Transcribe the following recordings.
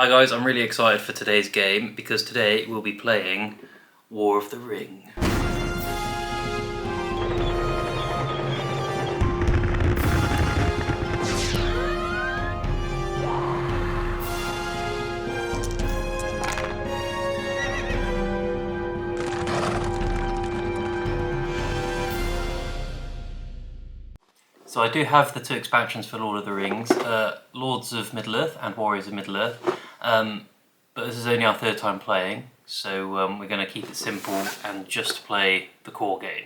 Hi guys, I'm really excited for today's game because today we'll be playing War of the Ring. So I do have the two expansions for Lord of the Rings, Lords of Middle-earth and Warriors of Middle-earth, but this is only our third time playing, so we're going to keep it simple and just play the core game.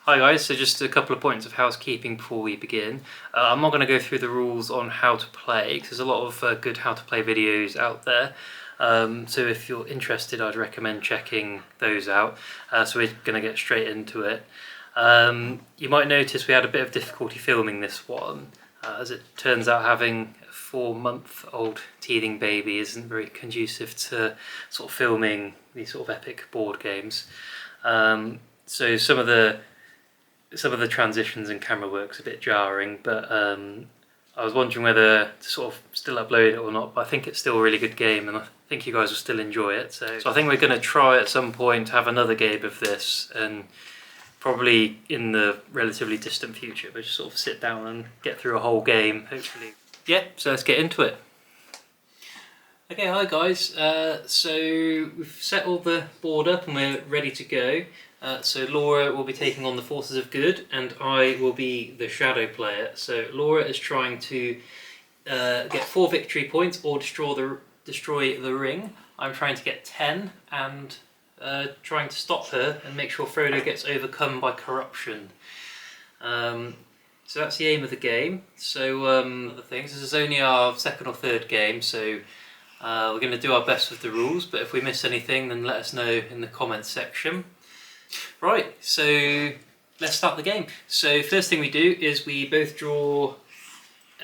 Hi guys, so just a couple of points of housekeeping before we begin. I'm not going to go through the rules on how to play, because there's a lot of good how to play videos out there. So if you're interested, I'd recommend checking those out. So we're going to get straight into it. You might notice we had a bit of difficulty filming this one, as it turns out having a 4-month-old teething baby isn't very conducive to sort of filming these sort of epic board games. So some of the transitions and camera work's a bit jarring, but I was wondering whether to sort of still upload it or not, but I think it's still a really good game and I think you guys will still enjoy it. So I think we're going to try at some point to have another game of this, and probably in the relatively distant future, but just sort of sit down and get through a whole game, hopefully. Yeah, so let's get into it. Okay, hi guys. So we've set all the board up and we're ready to go. So Laura will be taking on the forces of good and I will be the shadow player. So Laura is trying to get 4 victory points or destroy the ring. I'm trying to get 10 and trying to stop her and make sure Frodo gets overcome by corruption. So that's the aim of the game. So other things, this is only our second or third game, so we're going to do our best with the rules, but if we miss anything then let us know in the comments section. Right, so let's start the game. So first thing we do is we both draw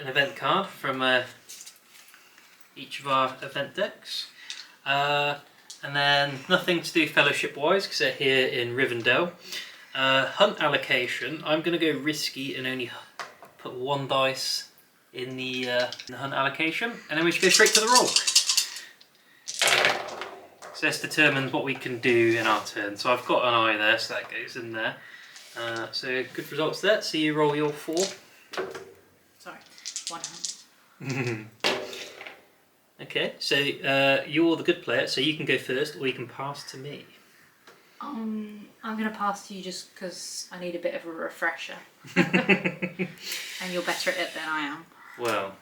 an event card from each of our event decks. And then nothing to do fellowship wise because they're here in Rivendell. Hunt allocation, I'm going to go risky and only put 1 dice in the hunt allocation, and then we should go straight to the roll. So this determines what we can do in our turn. So I've got an eye there, so that goes in there. So good results there. So you roll your 4. Sorry, 1 hand. Okay, so you're the good player, so you can go first, or you can pass to me. I'm going to pass to you just because I need a bit of a refresher. And you're better at it than I am. Well.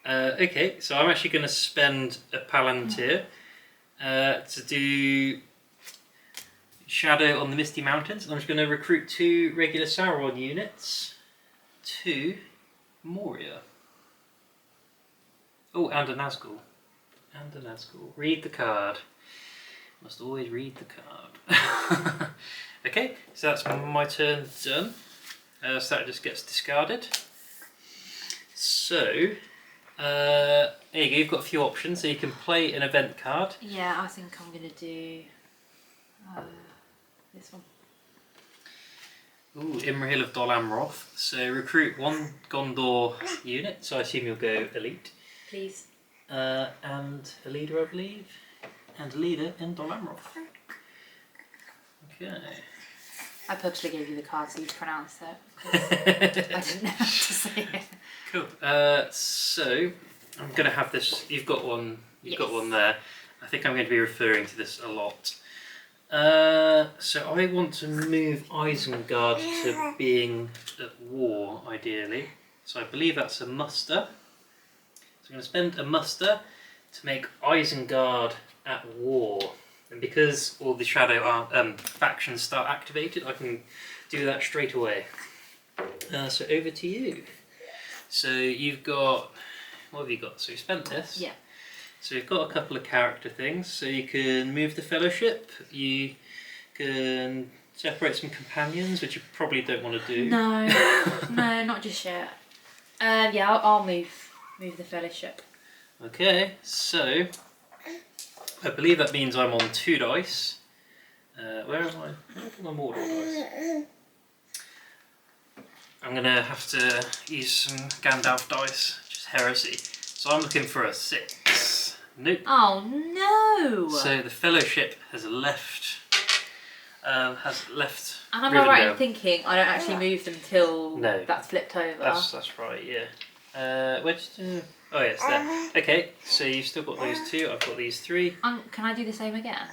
Okay, so I'm actually going to spend a Palantir to do Shadow on the Misty Mountains, and I'm just going to recruit 2 regular Sauron units to Moria. Oh, and a Nazgul. Read the card. Must always read the card. Okay, so that's my turn done. So that just gets discarded. So, there you go, you've got a few options. So you can play an event card. Yeah, I think I'm going to do this one. Ooh, Imrahil of Dol Amroth. So recruit 1 Gondor unit, so I assume you'll go elite. Please. And a leader, I believe. And a leader in Dol Amroth. Okay. I purposely gave you the card so you pronounced it. I didn't know how to say it. Cool. So I'm going to have this. You've got one. You've got one there. I think I'm going to be referring to this a lot. So I want to move Isengard to being at war, ideally. So I believe that's a muster. So I'm going to spend a muster to make Isengard at war. And because all the shadow factions start activated, I can do that straight away. So over to you. So you've got, what have you got? So you spent this. Yeah. So you've got a couple of character things. So you can move the fellowship. You can separate some companions, which you probably don't want to do. No, no, not just yet. Yeah, I'll move the fellowship. Okay, so I believe that means I'm on 2 dice. Where am I? Where are my Mordor dice? I'm going to have to use some Gandalf dice, which is heresy. So I'm looking for a 6. Nope. Oh no! So the Fellowship has left. And am I right in thinking I don't actually move them till No. that's flipped over? That's right. Yeah. Where did you? Oh yes, there. Okay. So you've still got those 2. I've got these 3. Can I do the same again?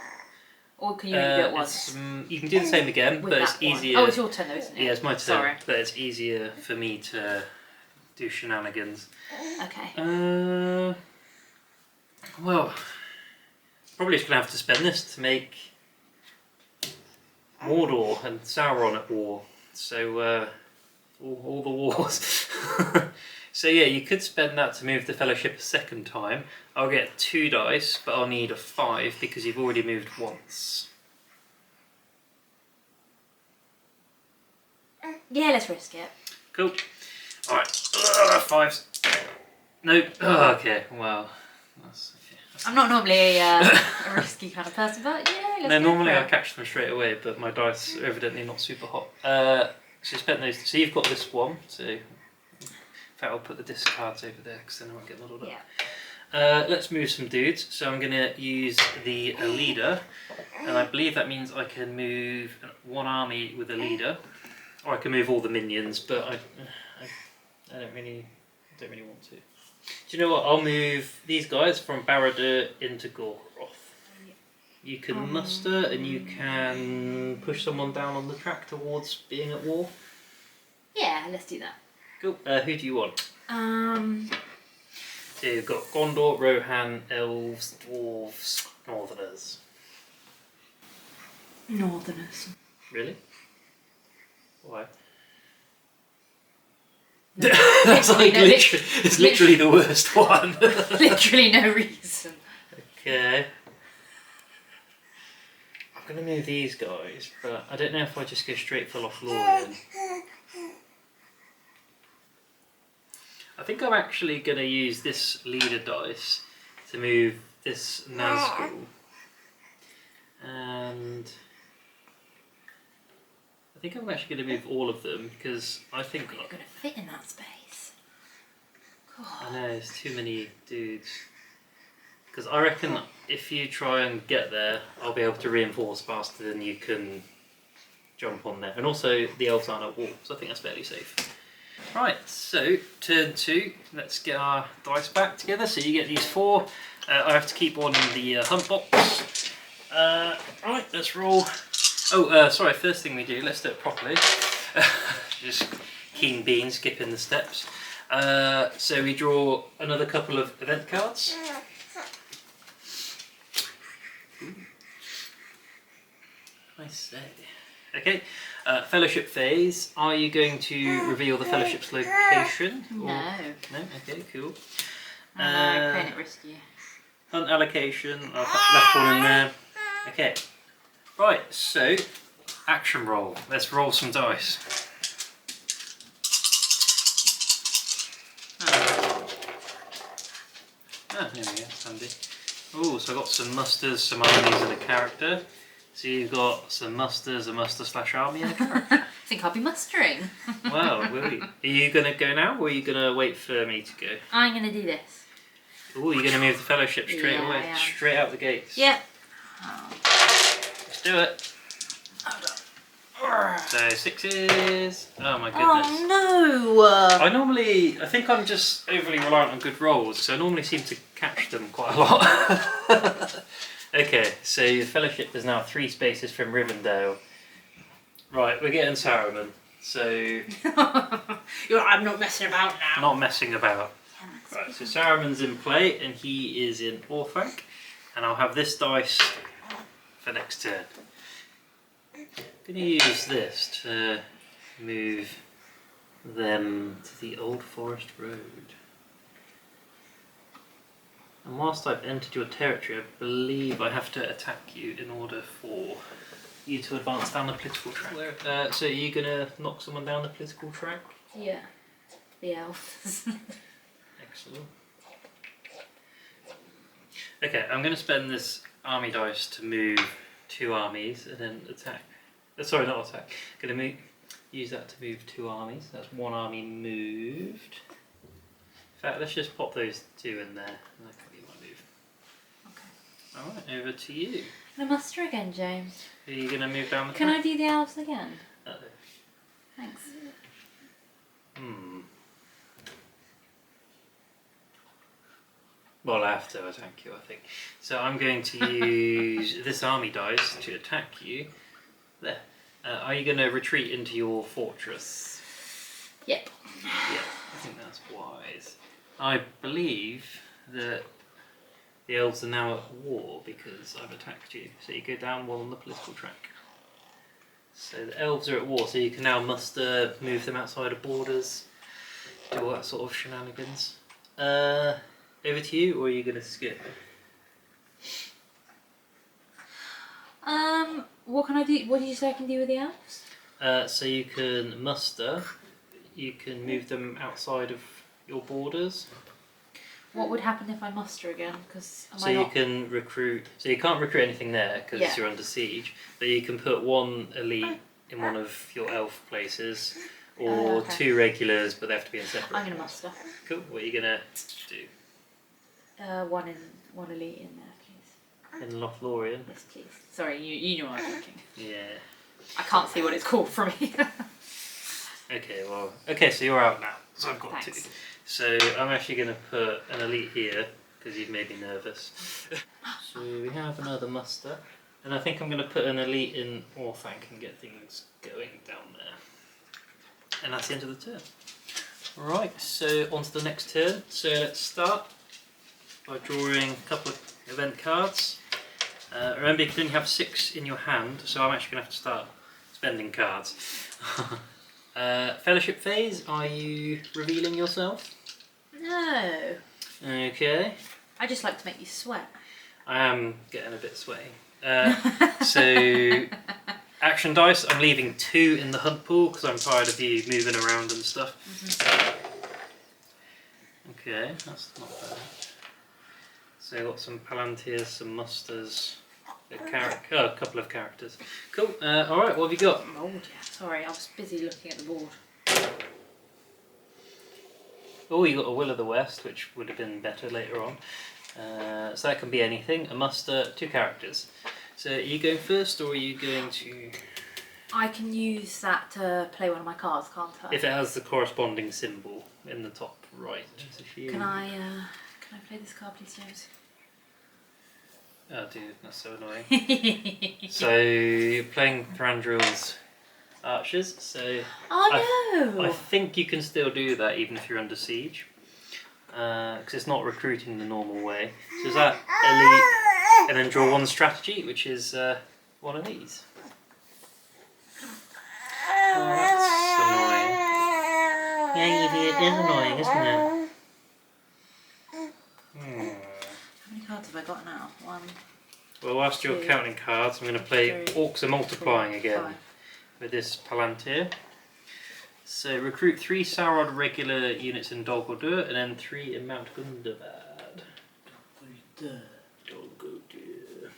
Or can you only do it once? You can do the same again, but it's easier. Oh, it's your turn though, isn't it? Yeah, it's my turn. Sorry. But it's easier for me to do shenanigans. Okay. Well, probably just gonna have to spend this to make Mordor and Sauron at war. So all the wars. So yeah, you could spend that to move the Fellowship a second time. I'll get 2 dice, but I'll need a 5 because you've already moved once. Yeah, let's risk it. Cool. Alright. 5s. Nope. Oh, okay, well. That's okay. I'm not normally a risky kind of person, but yeah, let's No, go normally for I it. catch them straight away, but my dice are evidently not super hot. So you spent those. So you've got this one. So in fact, I'll put the discards over there because then I won't get muddled up. Yeah. Let's move some dudes. So I'm going to use the leader, and I believe that means I can move 1 army with a leader, or I can move all the minions. But I don't really want to. Do you know what? I'll move these guys from Barad-dûr into Gorgoroth. You can muster and you can push someone down on the track towards being at war. Yeah, let's do that. Cool. Who do you want? So you've got Gondor, Rohan, Elves, Dwarves, Northerners. Northerners. Really? Why? That's like it's literally the worst one. Literally no reason. Okay. I'm gonna move these guys, but I don't know if I just go straight for Lothlorien. I think I'm actually gonna use this leader dice to move this Nazgul, and I think I'm actually going to move all of them because I think you're going to fit in that space. God. I know there's too many dudes. Because I reckon if you try and get there, I'll be able to reinforce faster than you can jump on there. And also the elves aren't at war, so I think that's fairly safe. Right, so turn 2. Let's get our dice back together. So you get these 4. I have to keep one in the hunt box. Right, let's roll. Oh, sorry, first thing we do, let's do it properly. Just keen bean, skipping the steps. So we draw another couple of event cards. I say. Okay, Fellowship phase. Are you going to reveal the Fellowship's location? No. No? Okay, cool. Playing it risky. Hunt allocation, I've left one in there. Okay. Right, so action roll. Let's roll some dice. Ah, there we go, that's handy. Oh, so I got some musters, some armies and a character. So you've got some musters, a muster/army and a character. I think I'll be mustering. Well, are you going to go now or are you going to wait for me to go? I'm going to do this. Oh, you're going to move the Fellowship straight away, I am. straight out the gates. Yep. Let's do it. So 6s. Oh my goodness. Oh no! I think I'm just overly reliant on good rolls, so I normally seem to catch them quite a lot. Okay, so the Fellowship is now 3 spaces from Rivendell. Right, we're getting Saruman, so... I'm not messing about now. Not messing about. Right, so Saruman's in play, and he is in Orthanc, and I'll have this dice for next turn. I'm going to use this to move them to the Old Forest Road. And whilst I've entered your territory, I believe I have to attack you in order for you to advance down the political track. So are you going to knock someone down the political track? Yeah. The elves. Excellent. Okay, I'm going to spend this army dice to move 2 armies and then attack. Sorry, not attack. Going to use that to move 2 armies. That's 1 army moved. fact, let's just pop those 2 in there, and that can be my move. Okay. Alright, over to you. Can I muster again, James? Are you going to move down the Can track? I do the elves again? Uh-oh. Thanks. Well, I have to attack you, I think. So I'm going to use this army dice to attack you. There. Are you going to retreat into your fortress? Yep. Yeah, I think that's wise. I believe that the elves are now at war because I've attacked you. So you go down 1 on the political track. So the elves are at war, so you can now muster, move them outside of borders, do all that sort of shenanigans. Over to you, or are you going to skip? What can I do? What did you say I can do with the elves? So you can muster, you can move them outside of your borders. What would happen if I muster again? Because you can recruit. So you can't recruit anything there because you're under siege. But you can put 1 elite in one of your elf places, or 2 regulars, but they have to be in separate. I'm going to muster. Cool. What are you gonna do? 1 elite in there, please. In Lothlorien? Yes, please. Sorry, you know what I'm thinking. Yeah. I can't see what it's called from here. Okay. Well. Okay. So you're out now. So I've got Thanks. 2. So I'm actually going to put an elite here because you've made me nervous. So we have another muster, and I think I'm going to put an elite in Orthanc and get things going down there. And that's the end of the turn. Right, so on to the next turn. So let's start by drawing a couple of event cards. Remember, you can only have 6 in your hand, so I'm actually going to have to start spending cards. Fellowship phase, are you revealing yourself? No. Okay. I just like to make you sweat. I am getting a bit sweaty. So, action dice, I'm leaving 2 in the hunt pool because I'm tired of you moving around and stuff. Okay, that's not bad. So I've got some Palantirs, some Musters, a couple of characters. Cool, alright, what have you got? Oh yeah, sorry, I was busy looking at the board. Oh, you got a Will of the West, which would have been better later on. So that can be anything. A muster, 2 characters. So are you going first, or are you going to... I can use that to play one of my cards, can't I? If it has the corresponding symbol in the top right. So Can I play this card, please, James? Oh dude, that's so annoying. So you're playing Thranduil's archers, so... Oh no! I think you can still do that even if you're under siege. Because it's not recruiting the normal way. So is that elite, and then draw 1 strategy, which is 1 of these. Oh, that's annoying. Yeah, it is annoying, isn't it? How many cards have I got now? 1. Well, whilst you're counting cards, I'm going to play 3, Orcs Are Multiplying 4, again 5. with this Palantir. So recruit 3 Sauron regular units in Dol Guldur and then 3 in Mount Gundabad. Dol Guldur.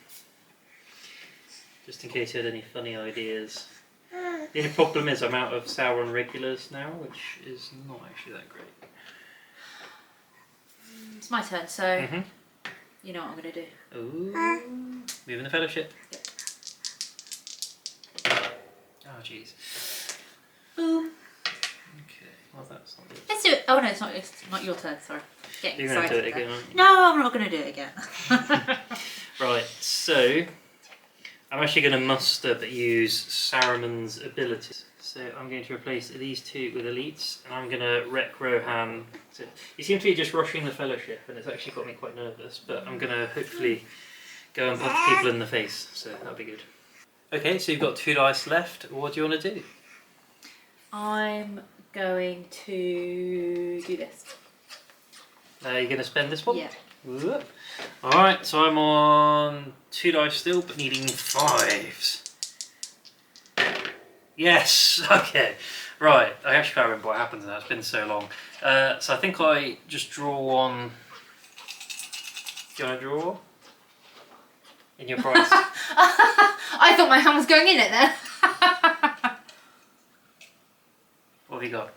Just in case you had any funny ideas. The only problem is I'm out of Sauron regulars now, which is not actually that great. It's my turn, so you know what I'm going to do. Ooh, moving the fellowship. Oh jeez. Boom. Okay, well that's not good. Let's do it. Oh no, it's not your turn. Sorry. Getting You're going to do it excited again, there. aren't you? No, I'm not going to do it again. Right, so I'm actually going to muster but use Saruman's abilities. So I'm going to replace these 2 with elites, and I'm going to wreck Rohan. So you seem to be just rushing the fellowship, and it's actually got me quite nervous, but I'm going to hopefully go and punch people in the face, so that'll be good. Okay, so you've got 2 dice left. What do you want to do? I'm going to do this. You're going to spend this one? Yeah. Whoop. Alright, so I'm on 2 dice still, but needing 5s. Yes, okay. Right, I actually can't remember what happened now, it's been so long. So I think I just draw 1. Do you want to draw 1? In your price? I thought my hand was going in it then. What have you got?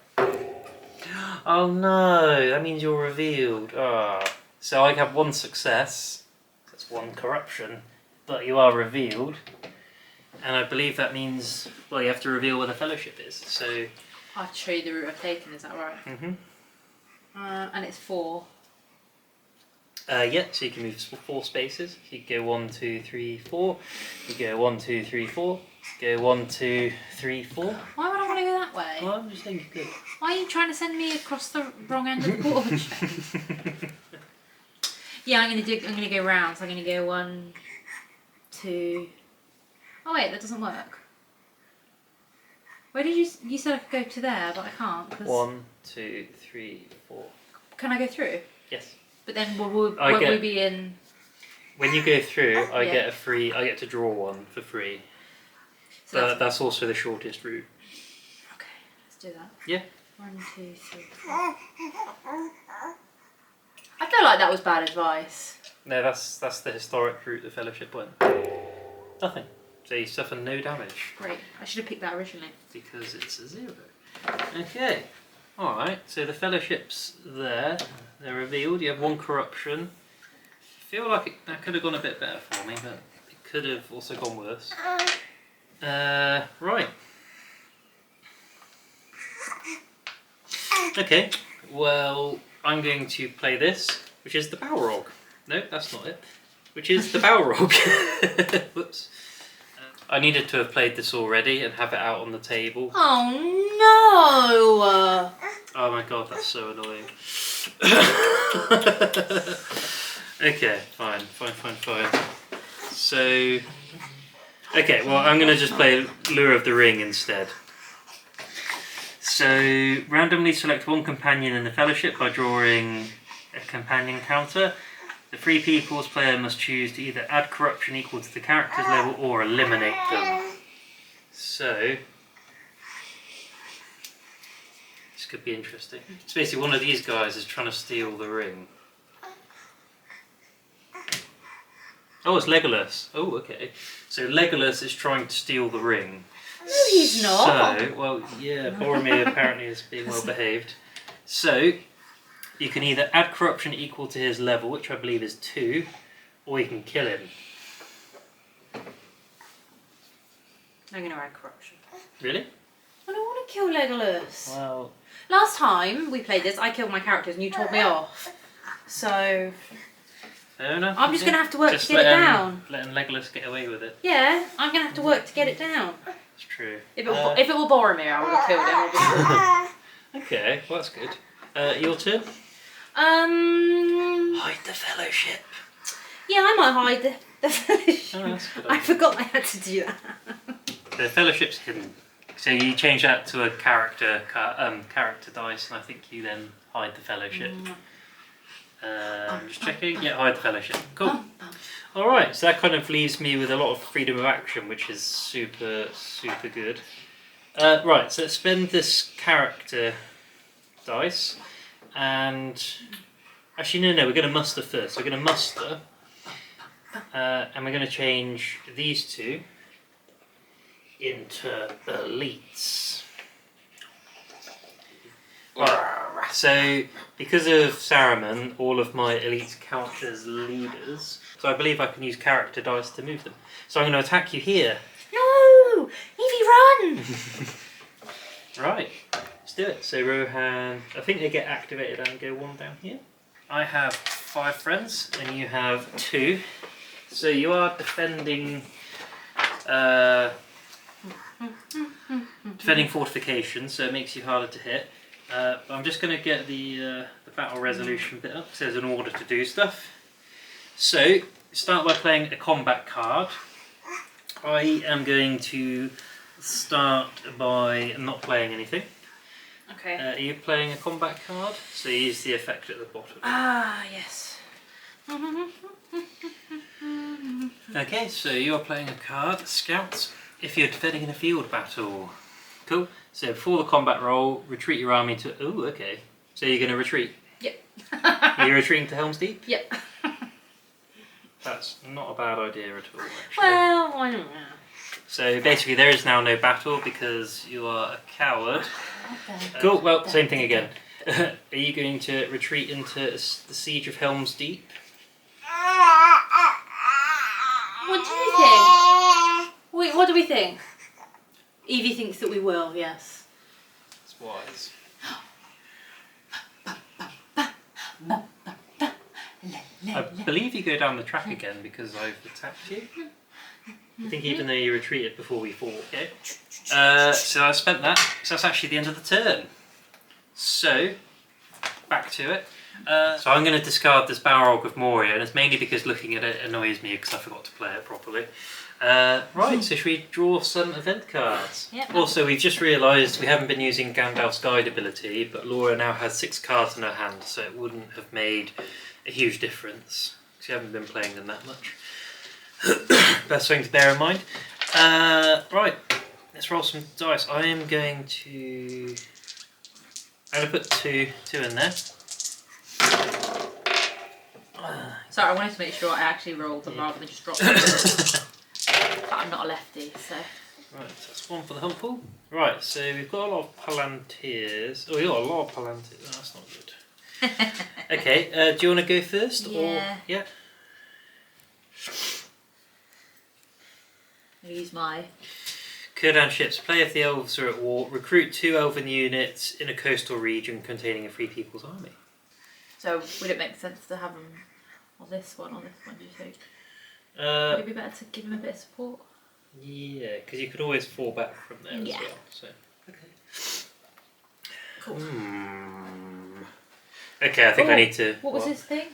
Oh no, that means you're revealed. Ah. So I have 1 success. That's 1 corruption. But you are revealed. And I believe that means, well, you have to reveal where the fellowship is. So. I have to show you the route I've taken, is that right? Mm-hmm. And it's 4. Yeah, so you can move 4 spaces. You can go 1, 2, 3, 4. You go 1, 2, 3, 4. Go 1, 2, 3, 4. Why would I want to go that way? Well, I'm just saying you could. Why are you trying to send me across the wrong end of the board? Yeah, I'm gonna go round. So I'm gonna go 1, 2. Oh wait, that doesn't work. Where did you said I could go to there, but I can't. 1, 2, 3, 4. Can I go through? Yes. But then won't we be in? When you go through, I Yeah. get to draw 1 for free. So But that's also the shortest route. okay, let's do that. Yeah. 1, 2, 3, 4. I feel like that was bad advice. No, that's the historic route the Fellowship went. Nothing. So you suffer no damage. Great. I should have picked that originally. Because it's a 0. Okay. Alright, so the Fellowship's there. They're revealed. You have 1 corruption. I feel like that could have gone a bit better for me, but it could have also gone worse. Right. Okay, well, I'm going to play this, which is the Balrog. No, that's not it. Which is the Balrog. Whoops. I needed to have played this already and have it out on the table. Oh no! Oh my god, that's so annoying. Okay, fine. So, okay, well, I'm going to just play Lure of the Ring instead. So, randomly select 1 companion in the Fellowship by drawing a companion counter. The Free People's player must choose to either add corruption equal to the character's level or eliminate them. So, this could be interesting. It's basically one of these guys is trying to steal the ring. Oh, it's Legolas. Oh, okay. So Legolas is trying to steal the ring. No, he's not. So, well, yeah, Boromir apparently is being well behaved. So, you can either add corruption equal to his level, which I believe is 2, or you can kill him. I'm going to add corruption. Really? I don't want to kill Legolas. Well, Last time we played this, I killed my characters and you told me off. So, fair enough. I'm just going to have to work Just to get it down. letting Legolas get away with it. Yeah, I'm going to have to work to get it down. It's true. If it were Boromir, I would have killed him, obviously. Okay, well that's good. Your turn? Hide the Fellowship. Yeah, I might hide the Fellowship. Oh, that's a good I idea. forgot I had to do that. The Fellowship's hidden. So you change that to a character dice, and I think you then hide the Fellowship. Just checking. Yeah, hide the Fellowship. Cool. Alright, so that kind of leaves me with a lot of freedom of action, which is super, super good. Right, so let's spend this character dice, and actually no, we're going to muster first. We're going to muster, and we're going to change these 2 into elites. Right, so because of Saruman, all of my elites count as leaders, so I believe I can use character dice to move them. So I'm going to attack you here. No! Evie, run! Right, let's do it. So Rohan, I think they get activated and go 1 down here. I have 5 friends and you have 2. So you are defending fortifications, so it makes you harder to hit. But I'm just going to get the battle resolution bit up, so there's an order to do stuff. So, start by playing a combat card. I am going to start by not playing anything. Okay. Are you playing a combat card? So you use the effect at the bottom. Ah, yes. Okay, so you're playing a card, Scout, if you're defending in a field battle. Cool. So before the combat roll, retreat your army to... Oh, okay. So you're going to retreat? Yep. Are you retreating to Helm's Deep? Yep. That's not a bad idea at all, actually. Well, I don't know. So basically there is now no battle because you are a coward. Cool, well, same thing again. Are you going to retreat into the siege of Helm's Deep? What do you think? Wait, what do we think? Evie thinks that we will, yes. It's wise. I believe you go down the track again because I've attacked you. I think even though you retreated before we fought, okay? So I spent that, so that's actually the end of the turn. So, back to it. So I'm going to discard this Balrog of Moria, and it's mainly because looking at it annoys me because I forgot to play it properly. Right, so should we draw some event cards? Yep. Also, we've just realised we haven't been using Gandalf's guide ability, but Laura now has 6 cards in her hand, so it wouldn't have made a huge difference, because you haven't been playing them that much. Best thing to bear in mind. Right, let's roll some dice. I'm going to put two in there. Sorry, I wanted to make sure I actually rolled them rather than just drop them. But I'm not a lefty, so. Right, so that's one for the hump pool. Right, so we've got a lot of Palantirs. Oh, we've got a lot of Palantirs. Oh, that's not good. Okay, do you want to go first? Yeah. Or, yeah. I'll use my. Kurdan ships. Play if the elves are at war. Recruit 2 elven units in a coastal region containing a free people's army. So, would it make sense to have them on this one, do you think? Would it be better to give them a bit of support? Yeah, because you could always fall back from there as well. So, okay. Cool. Okay, I think I need to... What was this thing?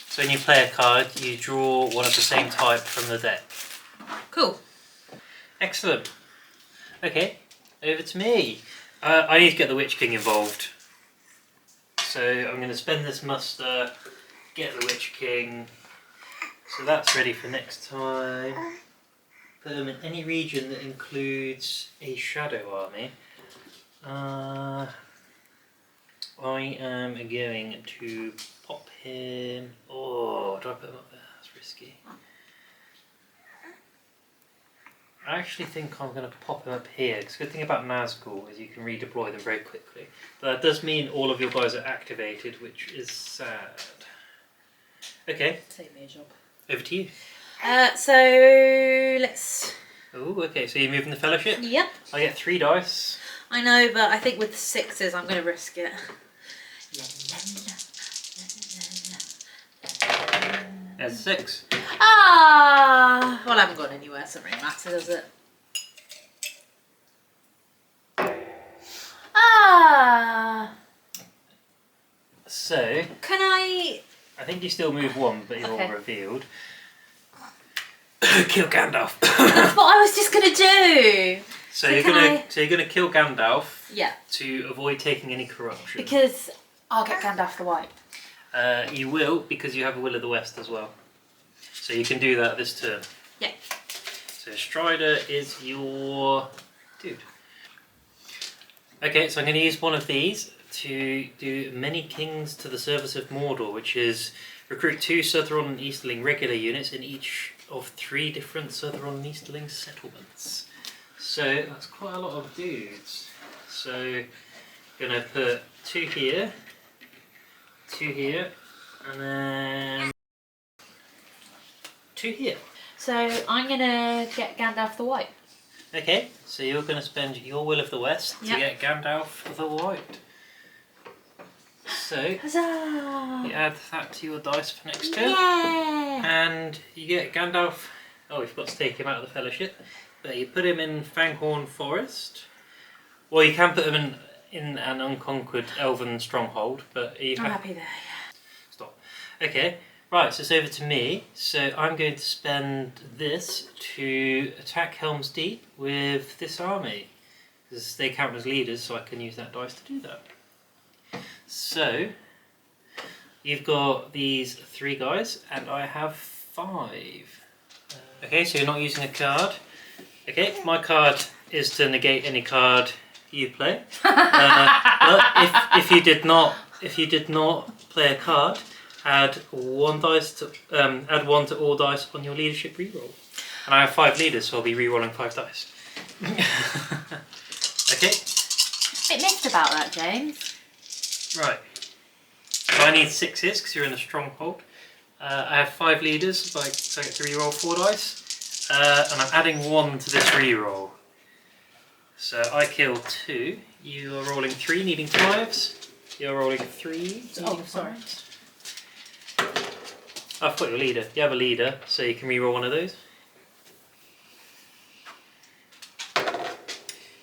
So when you play a card, you draw one of the same type from the deck. Cool. Excellent. Okay, over to me. I need to get the Witch King involved. So I'm going to spend this muster, get the Witch King. So that's ready for next time. Put him in any region that includes a shadow army. I am going to pop him... Oh, do I put him up there? That's risky. I actually think I'm going to pop him up here, because the good thing about Nazgul is you can redeploy them very quickly. But that does mean all of your guys are activated, which is sad. Okay. Take me a job. Over to you. So let's... Oh, okay, so you're moving the Fellowship? Yep. I get 3 dice. I know, but I think with 6s I'm going to risk it. There's 6. Ah! Well, I haven't gone anywhere, so it doesn't really matter, does it? Ah! So... Can I... I think you still move 1, but you're Okay. revealed. Kill Gandalf. That's what I was just going to do! So you're gonna kill Gandalf. Yeah. To avoid taking any corruption. Because I'll get Gandalf the White. You will, because you have a Will of the West as well. So you can do that this turn. Yeah. So Strider is your dude. Okay, so I'm going to use one of these to do Many Kings to the Service of Mordor, which is recruit 2 Southron and Easterling regular units in each of 3 different Southron and Easterling settlements. So that's quite a lot of dudes. So going to put 2 here, 2 here, and then 2 here. So I'm going to get Gandalf the White. Okay, so you're going to spend your Will of the West to Yep. get Gandalf the White. So Huzzah! you add that to your dice for next turn. Yeah! And you get Gandalf. Oh, we've got to take him out of the Fellowship. But you put him in Fanghorn Forest. Well, you can put him in an unconquered elven stronghold, but you I'm have... happy there, yeah. Stop. Okay, right, so it's over to me. So I'm going to spend this to attack Helm's Deep with this army. Because they count as leaders, so I can use that dice to do that. So, you've got these 3 guys, and I have 5. Okay, so you're not using a card. Okay, my card is to negate any card you play. But if you did not play a card, add 1 to all dice on your leadership reroll. And I have 5 leaders, so I'll be rerolling 5 dice. Okay. Bit missed about that, James. Right. So I need 6s because you're in a stronghold. I have 5 leaders, so I get to reroll 4 dice. And I'm adding 1 to this reroll. So I kill 2. You are rolling 3, needing 5s. You're rolling 3, needing 5s. I've got your leader. You have a leader, so you can reroll one of those.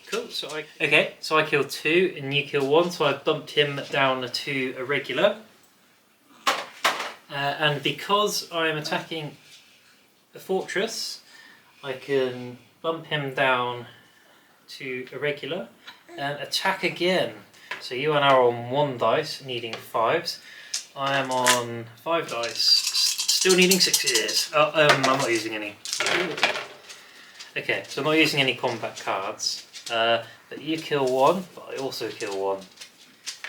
Cool. So I kill 2 and you kill 1, so I've bumped him down to a regular. And because I'm attacking a fortress, I can bump him down to a regular and attack again. So you are now on 1 dice, needing 5s. I am on 5 dice, still needing 6s. I'm not using any. Okay, so I'm not using any combat cards. But you kill 1, but I also kill 1.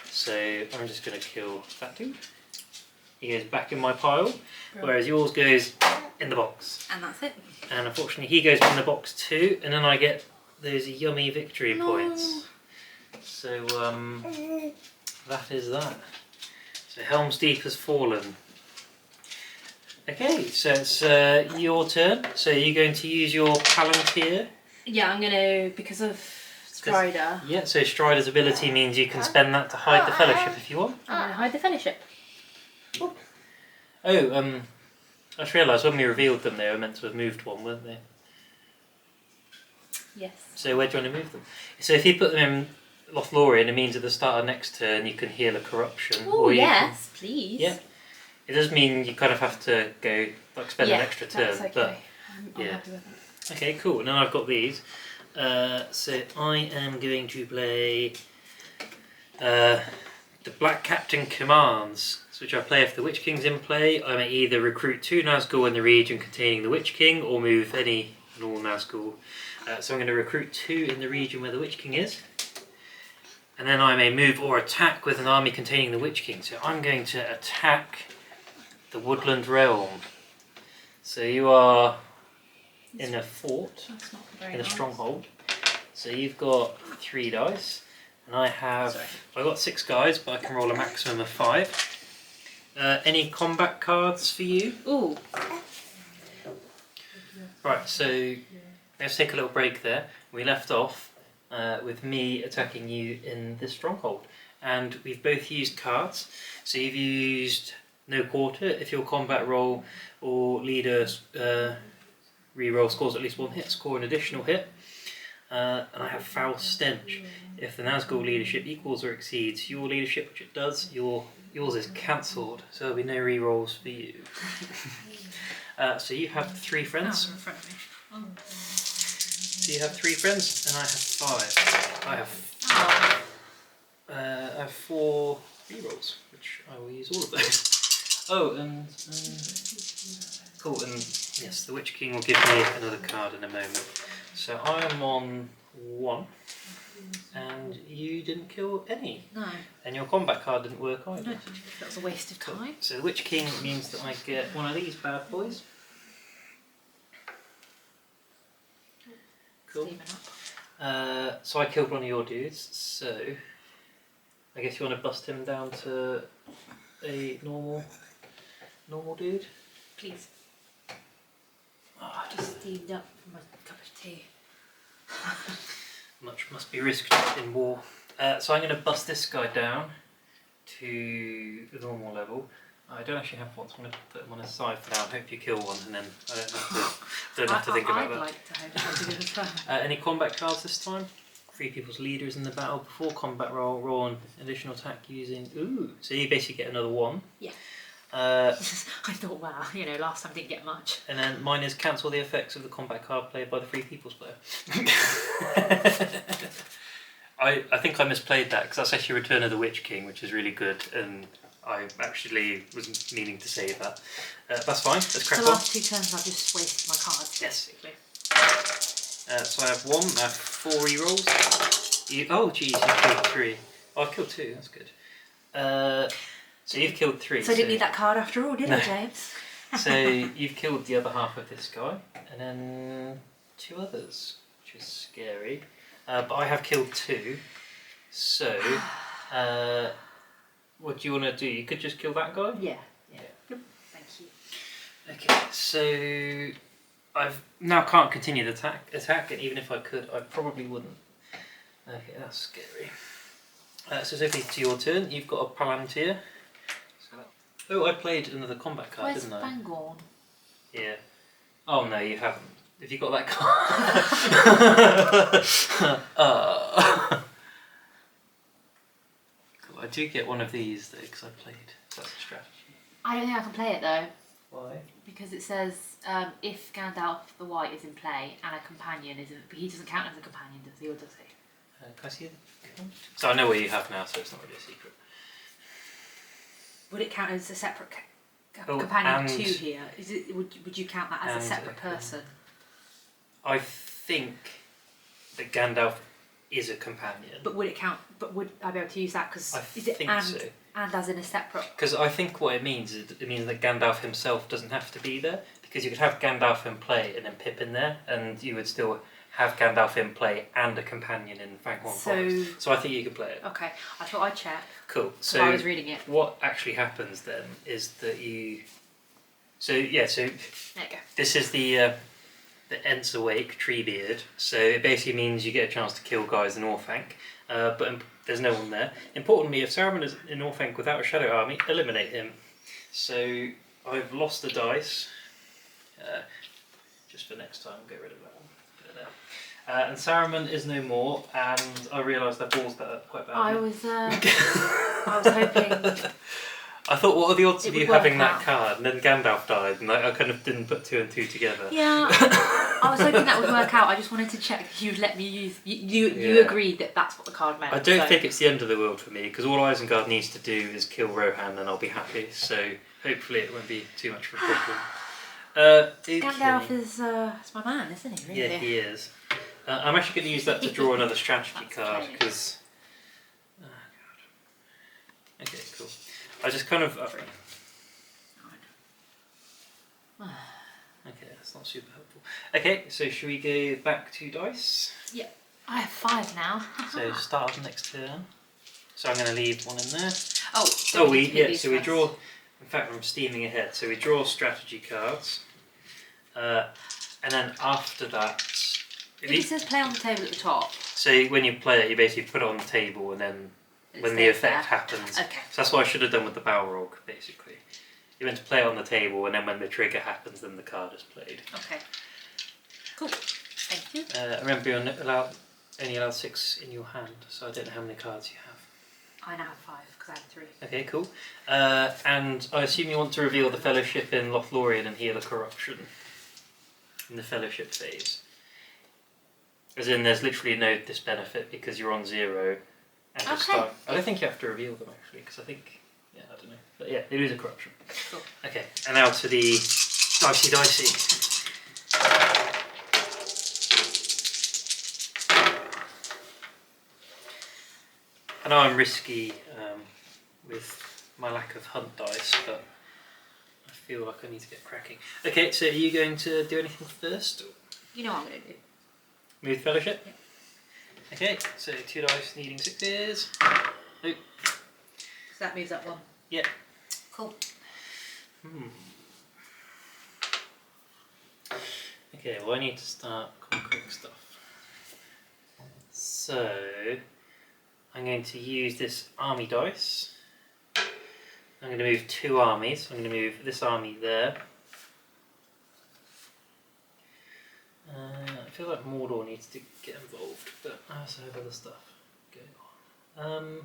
So I'm just going to kill that dude. He goes back in my pile, whereas yours goes in the box. And that's it. And unfortunately he goes in the box too, and then I get those yummy victory points. So that is that. So Helm's Deep has fallen. Okay, so it's your turn. So you're going to use your Palantir. Yeah, I'm going to, because of Strider. Yeah, so Strider's ability means you can spend that to hide the Fellowship if you want. I'm going to hide the Fellowship. Oh, I just realised when we revealed them they were meant to have moved 1, weren't they? Yes. So where do you want to move them? So if you put them in Lothlorien, it means at the start of next turn you can heal a corruption. Oh yes, please. Yeah. It does mean you kind of have to go, like, spend an extra turn. That's okay. But I'm happy with it. Okay, cool. Now I've got these. So I am going to play the Black Captain Commands, which I play if the Witch King's in play. I may either recruit 2 Nazgul in the region containing the Witch King, or move any and all Nazgul. So I'm going to recruit 2 in the region where the Witch King is. And then I may move or attack with an army containing the Witch King. So I'm going to attack the Woodland Realm. So you are in a fort, in a stronghold. So you've got 3 dice, and I've got 6 guys, but I can roll a maximum of 5. Any combat cards for you? Ooh. Right, so let's take a little break there. We left off with me attacking you in this stronghold, and we've both used cards. So you've used No Quarter if your combat roll or leader reroll scores at least 1 hit, score an additional hit. And I have Foul Stench. If the Nazgul leadership equals or exceeds your leadership, which it does, yours is cancelled, so there'll be no rerolls for you. So you have 3 friends. Oh, in front of me. Oh. So you have 3 friends, and I have 5. I have 4 rerolls, which I will use all of those. Oh, and cool, and yes, the Witch King will give me another card in a moment. So I am on 1, and you didn't kill any. No. And your combat card didn't work either. No, that was a waste of time. So the Witch King means that I get one of these bad boys. Cool. So I killed one of your dudes, so I guess you want to bust him down to a normal dude? Please. Just steamed up from a cup of tea. Much must be risked in war. So I'm going to bust this guy down to the normal level. I don't actually have one, so I'm going to put him on his side for now. I hope you kill one, and then I don't have to think about that. I'd like to hope I do as well. Any combat cards this time? Free people's leaders in the battle before combat roll an additional attack using... Ooh, so you basically get another 1. Yeah. I thought, wow, last time I didn't get much. And then mine is cancel the effects of the combat card played by the free people's player. I think I misplayed that, because that's actually Return of the Witch King, which is really good, and I actually was meaning to say that. That's fine, let's crack on. The last 2 turns I've just wasted my cards, basically. So I have 1, I have 4 rerolls. Oh geez, you killed 3. Oh, I've killed 2, that's good. So you've killed 3. So I didn't need that card after all, did I, James? So you've killed the other half of this guy, and then 2 others, which is scary. But I have killed 2, so What do you want to do? You could just kill that guy? Yeah. Thank you. Okay, so I've now can't continue the attack, and even if I could, I probably wouldn't. Okay, that's scary. So Sophie, it's your turn. You've got a Palantir. Oh, I played another combat card, Where's didn't I? Fangorn? Yeah. Oh no, you haven't. Have you got that card? Cool. I do get one of these though, because I played. That's a strategy. I don't think I can play it though. Why? Because it says if Gandalf the White is in play and a companion isn't, he doesn't count as a companion, does he, or does he? Can I see it? So I know where you have now, so it's not really a secret. Would it count as a separate Oh, companion to here? Is it? Would you count that as a and separate person? I think that Gandalf is a companion. But would it count? But would I be able to use that? Because I is it think and so. and as in a separate? Because I think what it means is it means that Gandalf himself doesn't have to be there. Because you could have Gandalf in play and then Pip in there, and you would still have Gandalf in play and a companion in Fangorn Forest. So I think you could play it. Okay, I thought I'd check. Cool. So I was reading it. what actually happens then is that you. So yeah, so There you go. this is the Ents Awake Treebeard. So it basically means you get a chance to kill guys in Orthanc, but there's no one there. Importantly, if Saruman is in Orthanc without a shadow army, eliminate him. So I've lost the dice. Just for next time, get rid of that one. Put it there. And Saruman is no more, and I realised I paused that quite badly. I was hoping. I thought, what are the odds It of would you work having that out. card? And then Gandalf died, and I kind of didn't put two and two together. Yeah, I was hoping that would work out. I just wanted to check if you'd let me use. You Yeah. agreed that that's what the card meant. I don't so. think it's the end of the world for me, because all Isengard needs to do is kill Rohan, and I'll be happy. So hopefully it won't be too much of a problem. Okay. Gandalf is it's my man, isn't he? Really? Yeah, he is. I'm actually going to use that to draw another strategy That's card, okay. because... Oh, God. Okay, cool. I just kind of... Okay, that's not super helpful. Okay, so should we go back to dice? Yeah, I have 5 now. So start of next turn. So I'm going to leave one in there. Oh, So we draw. In fact, I'm steaming ahead. So we draw strategy cards, and then after that, It says play on the table at the top. so when you play it, you basically put it on the table, and then It when the stays effect there. happens. Okay. So that's what I should have done with the Balrog, basically. You meant to play it on the table, and then when the trigger happens, then the card is played. Okay. Cool. Thank you. Remember, you're only allowed 6 in your hand, so I don't know how many cards you have. I now have 5 because I had 3. Okay, cool. And I assume you want to reveal the Fellowship in Lothlorien and heal a corruption in the Fellowship phase. As in, there's literally no disbenefit because you're on 0 and you Okay. start. I don't think you have to reveal them actually, because I think, yeah, I don't know. But yeah, it is a corruption. Cool. Okay, and now to the dicey. I know I'm risky with my lack of hunt dice, but I feel like I need to get cracking. Okay, so are you going to do anything first? You know what I'm going to do. Move Fellowship? Yeah. Okay, so 2 dice needing 6s. Oh, So that moves up 1. yeah. Cool. Okay, well I need to start conquering stuff. So, I'm going to use this army dice. I'm going to move 2 armies. I'm going to move this army there. I feel like Mordor needs to get involved, but I also have other stuff going on.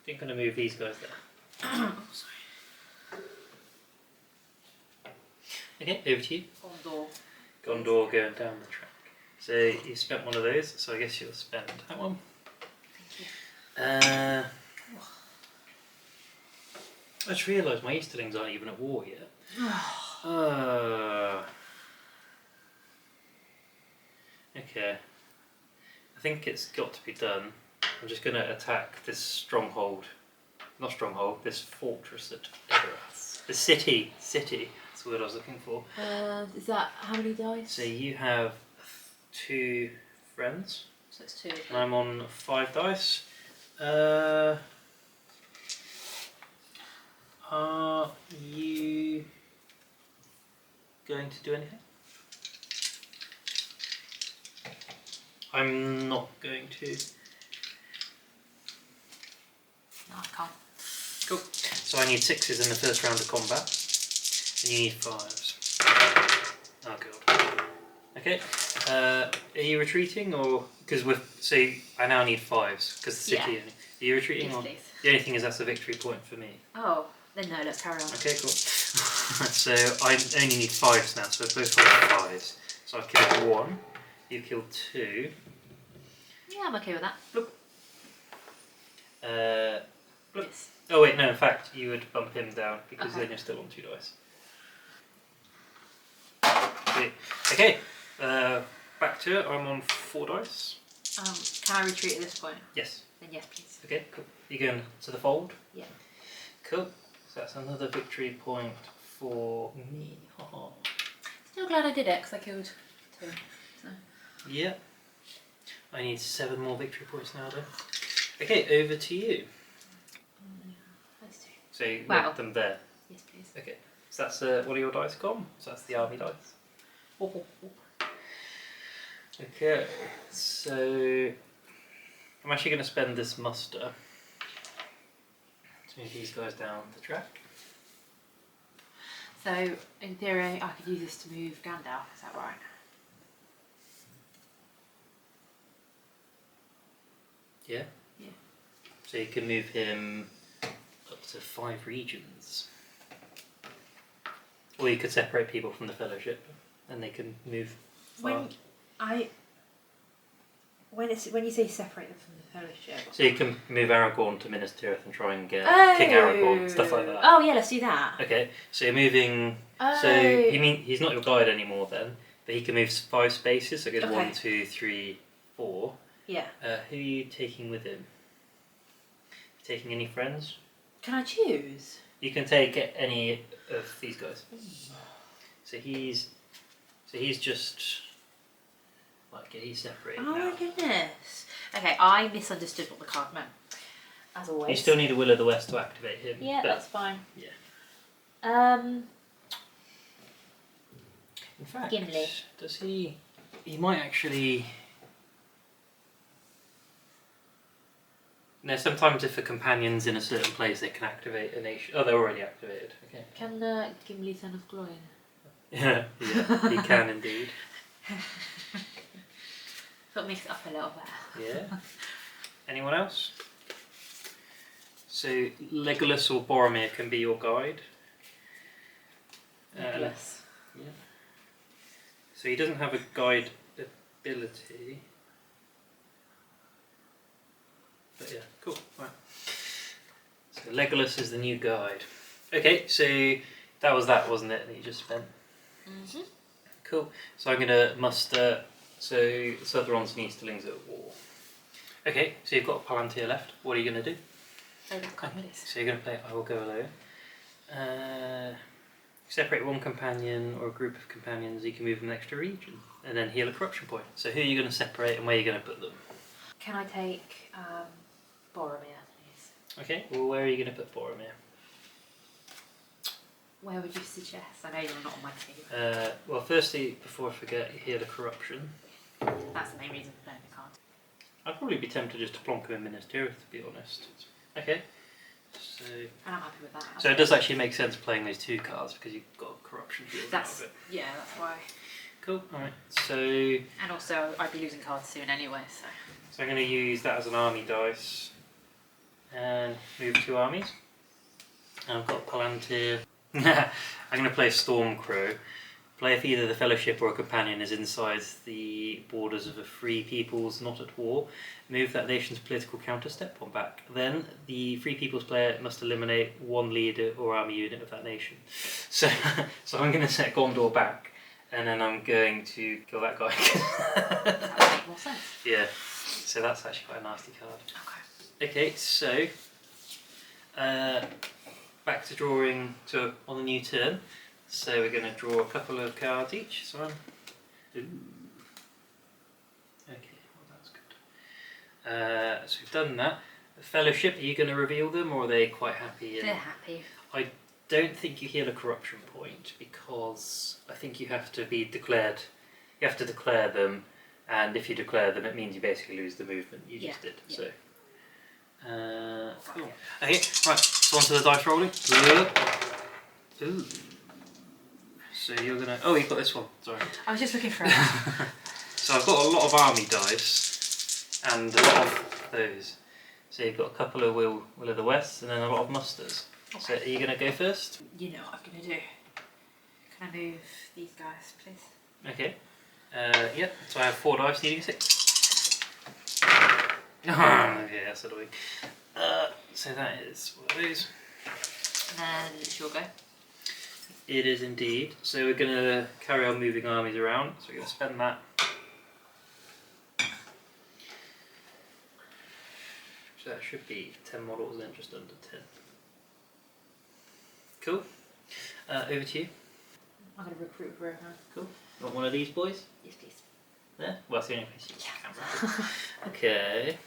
I think I'm going to move these guys there. Oh, sorry. Okay, over to you. Gondor. Gondor going down the track. So you spent one of those, so I guess you'll spend that one. Thank you. I just realised my Easterlings aren't even at war yet. Okay. I think it's got to be done. I'm just going to attack this stronghold. Not stronghold, this fortress at Edoras. The city. That's the word I was looking for. Is that how many dice? So you have 2 friends. So it's 2. And I'm on 5 dice. Are you going to do anything? I'm not going to. No, I can't. Cool. So I need 6s in the first round of combat, and you need 5s. Oh god. Okay. Are you retreating, or because I now need 5s because the city. Yeah. Are you retreating? Yes, Or please. the only thing is that's a victory point for me. Oh, then no, let's carry on. Okay, cool. So I only need 5s now, so both have 5s. So I've killed 1. You've killed 2. Yeah, I'm okay with that. Bloop. Bloop. Yes. Oh wait, no. In fact, you would bump him down because Okay. then you're still on 2 dice. Sweet. Okay. Back to it. I'm on 4 dice. Can I retreat at this point? Yes. Then yes, please. Okay. Cool. You going to the fold? Yeah. Cool. So that's another victory point for me. Still glad I did it because I killed 2. So. Yeah. I need 7 more victory points now, though. Okay, over to you. Those 2. So you Wow. want them there. Yes, please. Okay. So that's what are your dice gone? So that's the army dice. Okay. So I'm actually going to spend this muster to move these guys down the track. So, in theory, I could use this to move Gandalf, is that right? Yeah. Yeah. So you can move him up to 5 regions. Or you could separate people from the Fellowship, and they can move far. When you say separate them from the Fellowship... So you can move Aragorn to Minas Tirith and try and get King Aragorn, stuff like that. Oh yeah, let's do that. Okay, so you're moving... Oh. So you mean he's not your guide anymore then, but he can move 5 spaces, so it goes Okay. 1, 2, 3, 4. Yeah. Who are you taking with him? Taking any friends? Can I choose? You can take any of these guys. So he's just like he's separated Oh now. my goodness. Okay, I misunderstood what the card meant. As always. You still need a Will of the West to activate him. Yeah, but that's fine. Yeah. In fact, Gimli. does he? He might actually. No, sometimes if a companion's in a certain place, they can activate a nation. Oh, they're already activated. Okay. Can Gimli Son of Gloin? Yeah, he can indeed. That makes it up a little bit. Yeah. Anyone else? So Legolas or Boromir can be your guide. Nicholas. Yeah. So he doesn't have a guide ability. But yeah, cool. Right. So Legolas is the new guide. Okay, so that was that, wasn't it, that you just spent? Mm-hmm. Cool. So I'm going to muster... So Southrons and Easterlings at war. Okay, so you've got a Palantir left. What are you going to do? Oh, that card, please. So you're going to play I Will Go Alone. Separate one companion or a group of companions, you can move them an extra region. And then heal a corruption point. So who are you going to separate and where are you going to put them? Can I take Boromir, please? Okay, well where are you going to put Boromir? Where would you suggest? I know you're not on my team. Well, firstly, before I forget, you heal a corruption. That's the main reason for playing the card. I'd probably be tempted just to plonk him in Minas Tirith, to be honest. Okay. So, And I'm happy with that. so it does actually make sense playing those 2 cards because you've got corruption healed out That's of it. yeah, that's why. Cool. All right. So And also, I'd be losing cards soon anyway, so. I'm going to use that as an army dice and move 2 armies. And I've got Palantir. I'm going to play Stormcrow. Play if either the Fellowship or a companion is inside the borders of a free peoples not at war. Move that nation's political counter step 1 back. Then the free peoples player must eliminate 1 leader or army unit of that nation. So I'm going to set Gondor back, and then I'm going to kill that guy. That would make more sense. Yeah. So that's actually quite a nasty card. Okay. Okay, so back to drawing on the new turn. So we're going to draw a couple of cards each. So I'm... Ooh. Okay, well that's good. So we've done that. The Fellowship, are you going to reveal them, or are they quite happy? They're happy. I don't think you heal a corruption point, because I think you have to be declared. You have to declare them, and if you declare them, it means you basically lose the movement you just did. Yeah. So, cool. Okay, right. So onto the dice rolling. Ooh. So you're gonna. Oh, you've got this one. Sorry. I was just looking for it. So I've got a lot of army dice, and a lot of those. So you've got a couple of Will of the West, and then a lot of musters. Okay. So are you going to go first? You know what I'm going to do. Can I move these guys, please? Okay. Yeah, so I have 4 dice needing 6. Okay, that's annoying. So that is one of those. And then it's your go. It is indeed. So we're going to carry on moving armies around. So we're going to spend that. So that should be 10 models and then just under 10. Cool. Over to you. I'm going to recruit Rohan. Cool. Want one of these boys? Yes, please. There? Well, that's the only place you can. Okay.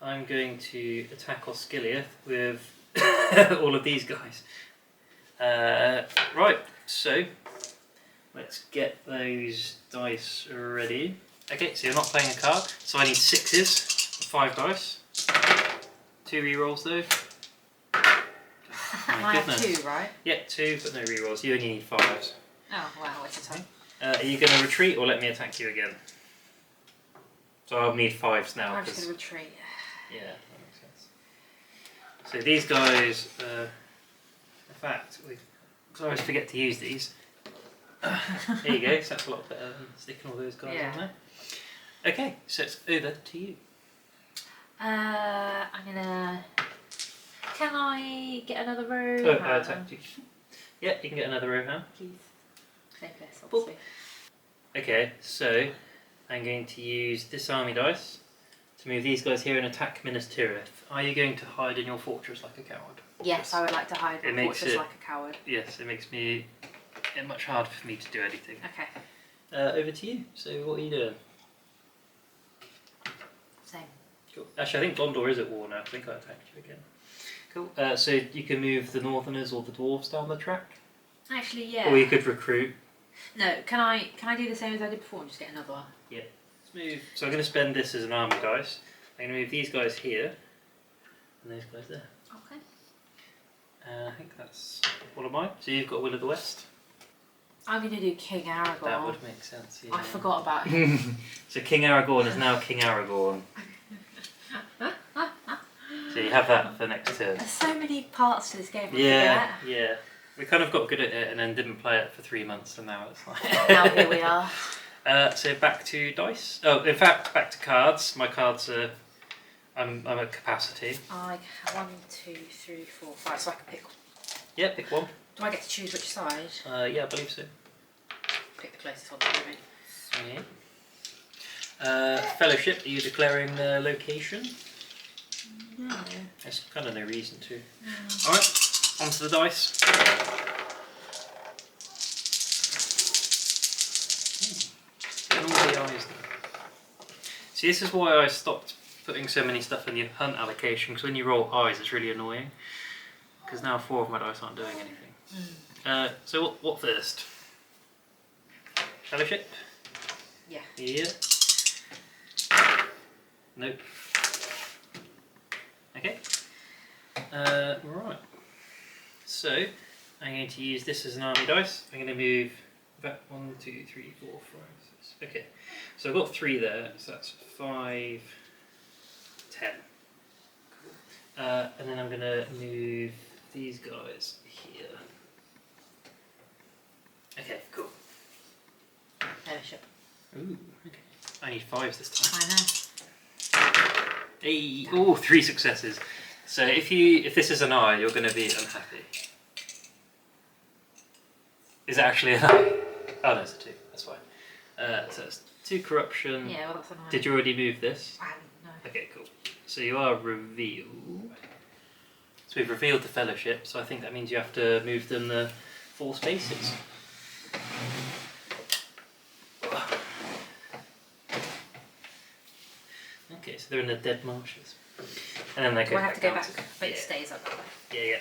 I'm going to attack Osgiliath with all of these guys. Right, so let's get those dice ready. Okay, so you're not playing a card, so I need 6s. 5 dice. 2 rerolls though. I have 2, right? Yeah, 2, but no rerolls. You only need 5s. Oh, wow, what's the time? Are you going to retreat or let me attack you again? So I'll need 5s now. I'm just going to retreat. Yeah, that makes sense. So these guys, in fact, I always forget to use these. There you go, so that's a lot better than sticking all those guys on there. Okay, so it's over to you. I'm gonna. Can I get another row? Oh, I attacked you. Yeah, you can get another Rohan. Please. Same place, obviously. Okay, so I'm going to use this army dice to move these guys here and attack Minas Tirith. Are you going to hide in your fortress like a coward? Yes, I would like to hide in my fortress like a coward. Yes, it makes it much harder for me to do anything. Okay. Over to you. So what are you doing? Same. Cool. Actually, I think Gondor is at war now. I think I attacked you again. Cool. So you can move the Northerners or the Dwarves down the track? Actually, yeah. Or you could recruit. No, can I do the same as I did before and just get another one? Yeah. Let's move. So I'm going to spend this as an army dice. I'm going to move these guys here and those guys there. Okay. I think that's all of mine. So you've got Will of the West. I'm going to do King Aragorn. That would make sense. Yeah. I forgot about him. So King Aragorn is now King Aragorn. So you have that for the next turn. There's so many parts to this game. Yeah. We kind of got good at it and then didn't play it for 3 months, and now it's like. Now here we are. So back to dice. Oh, in fact, back to cards. My cards are. I'm at capacity. I have 1, 2, 3, 4, 5. So I can pick. Yeah, pick one. Do I get to choose which side? Yeah, I believe so. Pick the closest one to me. Sweet. Fellowship. Are you declaring the location? No. There's kind of no reason to. All right. Onto the dice. Getting all the eyes there. See, this is why I stopped putting so many stuff in your hunt allocation, because when you roll eyes, it's really annoying. Because now 4 of my dice aren't doing anything. So what first? Fellowship? Yeah. Yeah. Nope. Okay. Right. So I'm going to use this as an army dice. I'm going to move that 1, 2, 3, 4, 5, 6. Okay. So I've got 3 there. So that's 5, 10. Cool. And then I'm going to move these guys here. Okay. Cool. Fellowship. Ooh. Okay. I need 5s this time. I know. Hey, oh, 3 successes. So if this is an eye, you're going to be unhappy. Is it actually an eye? Oh no, it's a 2. That's fine. So it's 2 corruption. Yeah, well that's annoying. Did you already move this? I haven't, no. Okay, cool. So you are revealed. So we've revealed the Fellowship. So I think that means you have to move them the 4 spaces. Okay, They're in the dead marshes. And then they Do go I have back to go down back? to- But yeah. it stays up that way. Yeah.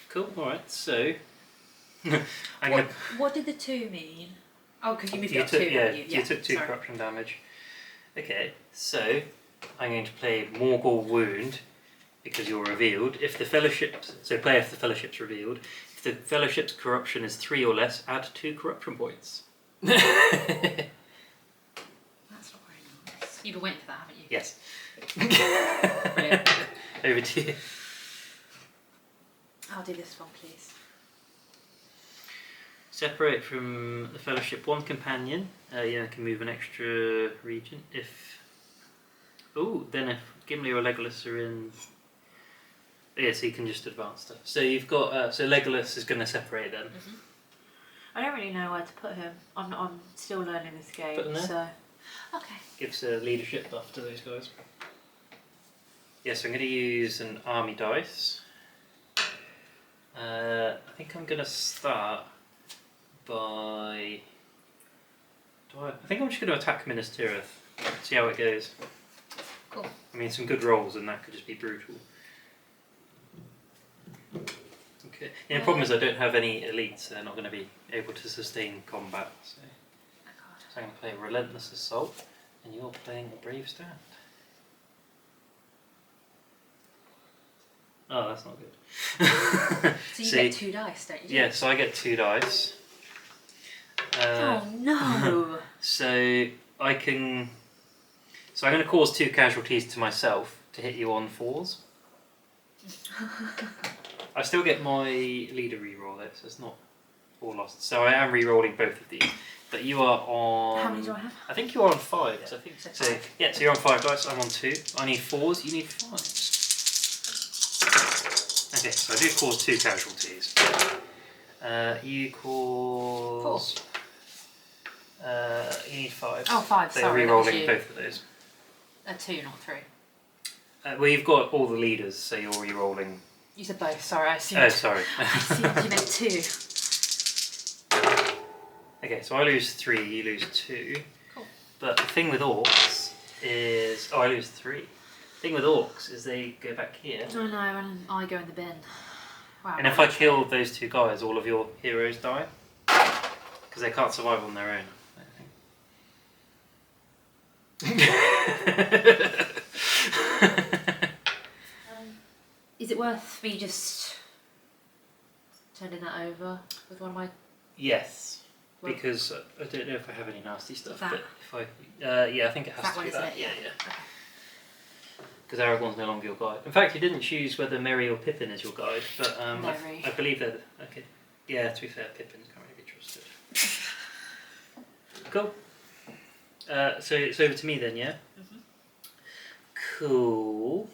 Cool. All right. So I'm gonna. What did the 2 mean? Oh, because you moved You it up took 2. yeah. You You took 2 sorry. corruption damage. Okay. So I'm going to play Morgul Wound because you're revealed. If the fellowship's revealed. If the fellowship's corruption is 3 or less, add 2 corruption points. That's not very nice. You've been waiting for that, haven't you? Yes. Brilliant. Over to you. I'll do this one, please. Separate from the fellowship 1 companion. Can move an extra region if. Then if Gimli or Legolas are in. Yeah, so you can just advance stuff. So you've got. So Legolas is going to separate then. Mm-hmm. I don't really know where to put him. I'm still learning this game. Put him there? So. Okay. Gives a leadership buff to those guys. Yes, I'm going to use an army dice. I think I'm going to start by. I think I'm just going to attack Minas Tirith. See how it goes. Cool. I mean, some good rolls, and that could just be brutal. Okay. The problem is I don't have any elites, so they're not going to be able to sustain combat. So I'm going to play Relentless Assault, and you're playing a Brave Stand. Oh, that's not good. So you get 2 dice, don't you? Yeah, so I get 2 dice. Oh no! So I can. So I'm going to cause 2 casualties to myself to hit you on 4s. I still get my leader reroll though, so it's not all lost. So I am rerolling both of these. But you are on. How many do I have? I think you are on 5. So I think So so. Yeah, so you're on 5 dice. I'm on 2. I need 4s. You need 5s. Okay, so I do cause 2 casualties. You cause. 4. You need 5. Oh, 5. So Sorry, you're that was re-rolling you. both of those. A 2, not 3. Well, you've got all the leaders, so you're re-rolling. You said both. Sorry, I assumed. Oh, sorry. I assumed you meant 2. Okay, so I lose 3, you lose 2. Cool. But the thing with orcs is... I lose 3. The thing with orcs is they go back here. I know, and I go in the bin. Wow. And if I kill those 2 guys, all of your heroes die. Because they can't survive on their own, I think. Is it worth me just turning that over with one of my... Yes. Well, Because I don't know if I have any nasty stuff, that. but if I... yeah, I think it has that to one, be isn't that. it? Yeah. Okay. Because Aragorn's no longer your guide. In fact, you didn't choose whether Merry or Pippin is your guide, but Merry. I believe they're... Okay. Yeah, to be fair, Pippin can't really be trusted. Cool. So it's over to me then, yeah? Mm-hmm. Cool.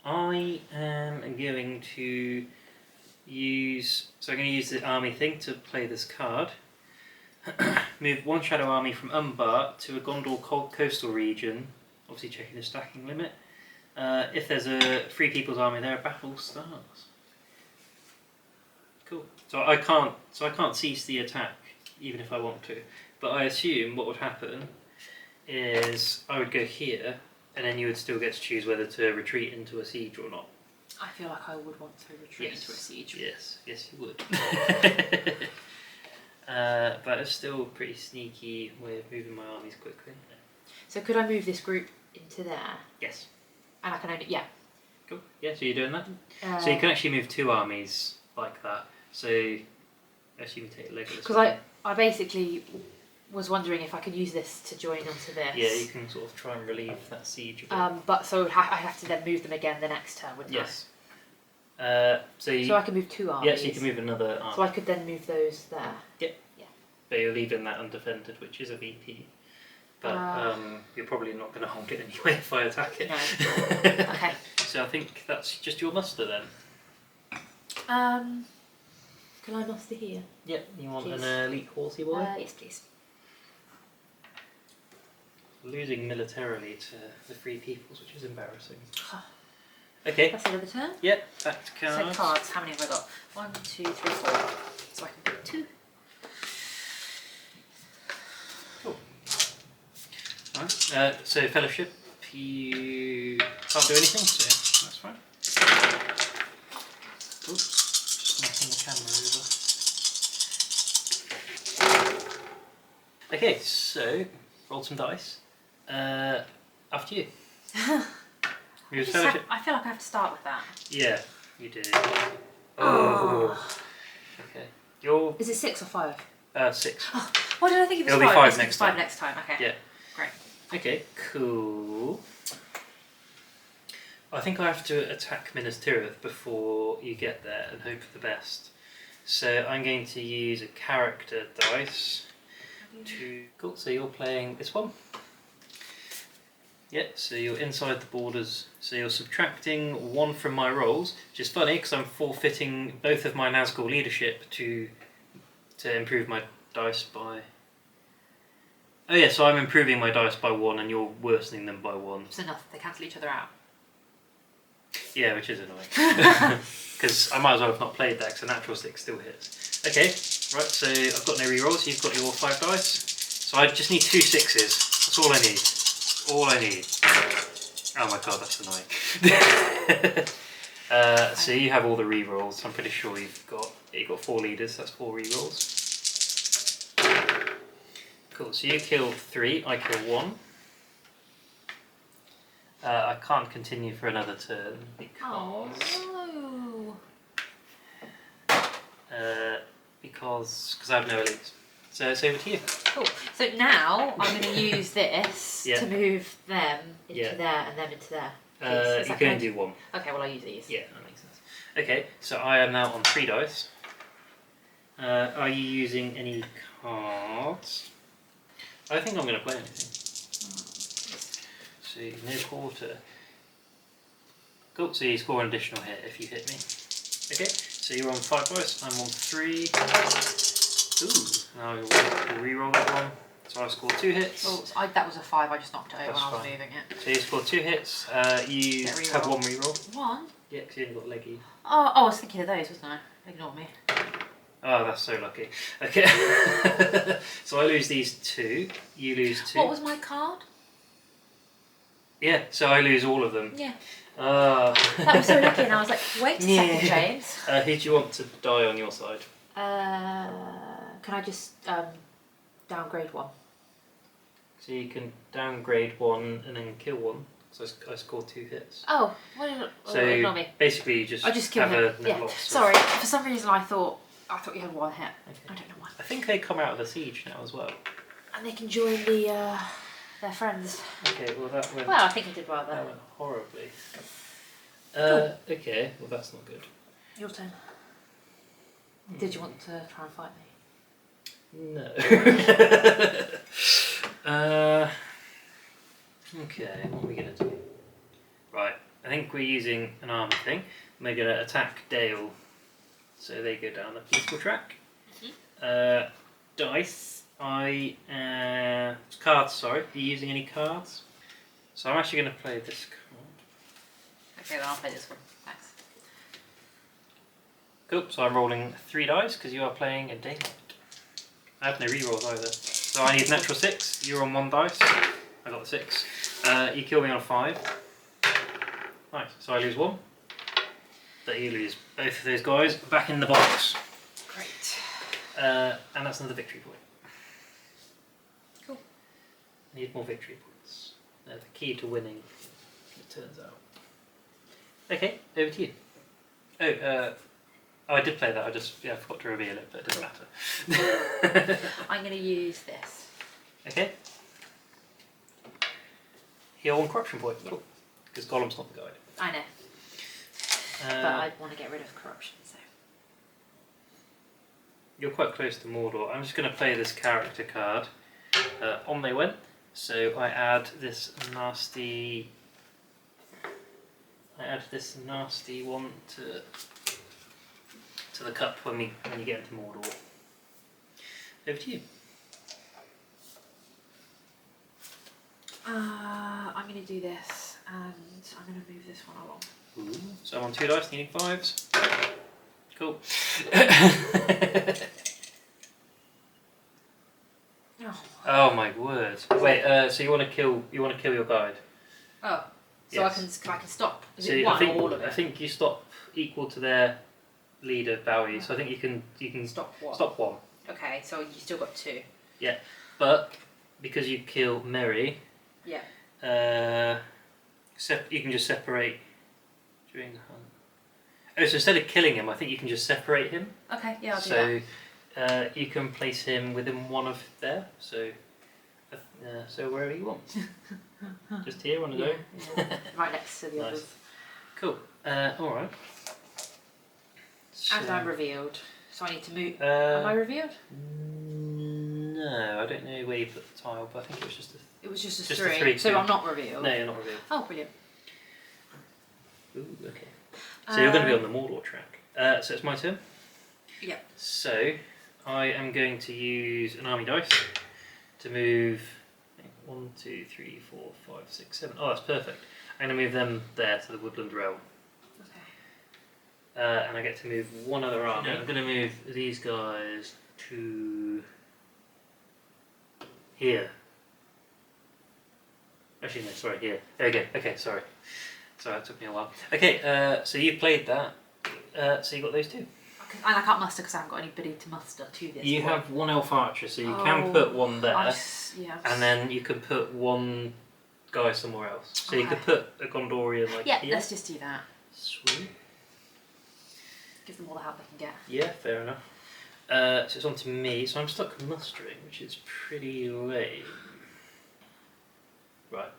I am going to use... So I'm going to use the army thing to play this card. Move 1 shadow army from Umbar to a Gondor coastal region. Obviously checking the stacking limit. If there's a Free People's Army there, a battle starts. Cool. So I can't cease the attack, even if I want to. But I assume what would happen is I would go here, and then you would still get to choose whether to retreat into a siege or not. I feel like I would want to retreat into a siege. Yes, you would. But it's still a pretty sneaky way of moving my armies quickly. So could I move this group into there? Yes. And I can only... Yeah. Cool. Yeah, so you're doing that? So you can actually move 2 armies like that. So I assume you take Legolas. Because I basically was wondering if I could use this to join onto this. Yeah, you can sort of try and relieve that siege a bit. But so I have to then move them again the next turn, wouldn't Yes. I? So I can move 2 armies. Yeah, so you can move another army. So I could then move those there. But you're leaving that undefended, which is a VP. But you're probably not going to hold it anyway if I attack it. No. Okay. So I think that's just your muster then. Can I muster here? Yep, you want Please. an elite horsey boy? Yes, please. Losing militarily to the Free Peoples, which is embarrassing. Okay. That's another turn. Yep, back to So cards. cards, how many have I got? 1, 2, 3, 4. So I can pick 2. Cool. Alright, so Fellowship, You can't do anything, so that's fine. Oops, just knocking the camera over. Okay, so roll some dice. After you. I feel like I have to start with that. Yeah, you do. Oh. Okay. Is it 6 or 5? 6. Oh, why did I think it was It'll 5? be 5 next time. 5 next time. Okay. Yeah. Great. Okay, cool. I think I have to attack Minas Tirith before you get there and hope for the best. So I'm going to use a character dice to... Cool, so you're playing this one. Yeah, so you're inside the borders. So you're subtracting 1 from my rolls, which is funny because I'm forfeiting both of my Nazgul leadership to improve my dice by... Oh yeah, so I'm improving my dice by 1 and you're worsening them by 1. It's enough, they cancel each other out. Yeah, which is annoying. Because I might as well have not played that because a natural 6 still hits. Okay, right, so I've got no rerolls, you've got your 5 dice. So I just need 2 6s, that's all I need. All I need. Oh my god, that's annoying. So you have all the rerolls, I'm pretty sure you've got 4 leaders, that's 4 rerolls. Cool, so you kill 3, I kill 1. I can't continue for another turn because I have no elites. So it's over to you. Cool. So now I'm going to use this to move them into there and them into there. You can only do 1. Okay, well I'll use these. Yeah, that makes sense. Okay, so I am now on 3 dice. Are you using any cards? I think I'm going to play anything. So no quarter. Cool, so you score an additional hit if you hit me. Okay, so you're on 5 dice, I'm on 3. Ooh, now we'll re-roll that one. So I scored 2 hits. Oh, that was a 5, I just knocked it over when I was moving it. So you scored 2 hits, you have 1 re-roll. 1? Yeah, because you only got leggy. Oh, I was thinking of those, wasn't I? Ignore me. Oh, that's so lucky. Okay, so I lose these 2, you lose 2. What was my card? Yeah, so I lose all of them. Yeah. That was so lucky, and I was like, wait a second, James. Who do you want to die on your side? Can I just downgrade 1? So you can downgrade 1 and then kill 1. So I scored 2 hits. Oh, ignore me. Basically, you just have a yeah. loss. Sorry, for some reason I thought you had 1 hit. Okay. I don't know why. I think they come out of the siege now as well. And they can join their friends. Okay, well that went... Well, I think I did well there. That went horribly. Cool. Okay, well that's not good. Your turn. Did you want to try and fight me? No. Okay, what are we going to do? Right, I think we're using an armour thing. We're going to attack Dale. So they go down the political track. Dice. Cards, sorry. Are you using any cards? So I'm actually going to play this card. Okay, then I'll play this one. Thanks. Cool, so I'm rolling 3 dice because you are playing a daylight. I have no rerolls either. So I need natural 6, you're on 1 dice. I got the 6. You kill me on 5. Nice, so I lose 1. But you lose both of those guys back in the box. Great. And that's another victory point. Cool. Need more victory points. They're the key to winning, it turns out. Okay, over to you. Oh, I did play that, I forgot to reveal it, but it doesn't matter. I'm going to use this. Okay. Heal 1 corruption point. Cool. Because Gollum's not the guide. I know. But I want to get rid of corruption, so... You're quite close to Mordor. I'm just going to play this character card. On they went. So I add this nasty... one to the cup when you get into Mordor. Over to you. I'm going to do this, and I'm going to move this one along. Ooh. So I'm on 2 dice, needing 5s. Cool. Oh. Oh my word! Wait, so you want to kill your guide? Oh, so Yes. I can stop. Is So it one I think, or all of I it? think you stop equal to their leader value. So I think you can Stop one. stop one. Okay, so you still got 2. But because you kill Merry, Yeah. you can just separate during the hunt. Oh, so instead of killing him, I think you can just separate him. Okay, yeah, I'll do that. So you can place him within one of there. So wherever you want. Just here, one of those. Yeah. Right next to the Nice. others. Cool. All right. So, And I'm revealed. So I need to move. Am I revealed? No, I don't know where you put the tile, but I think it was just a. It was just a Just a 3. three, So yeah. I'm not revealed. No, you're not revealed. Oh, brilliant. Ooh, okay. So you're going to be on the Mordor track. So it's my turn. Yep. So I am going to use an army dice to move 1, 2, 3, 4, 5, 6, 7. Oh, that's perfect. I'm going to move them there to the woodland realm. Okay. And I get to move one other army. I'm going to move these guys to here. Actually, no, sorry, here. There we go. Okay, sorry. Sorry, that took me a while. Okay, so you played that. So you got those 2. And I can't muster because I haven't got anybody to muster to this. You point. have 1 elf archer, so you can put one there, and then you can put 1 guy somewhere else. So you could put a Gondorian like yeah, here. let's just do that. Sweet. Give them all the help they can get. Yeah, fair enough. So it's on to me, so I'm stuck mustering, which is pretty lame. Right.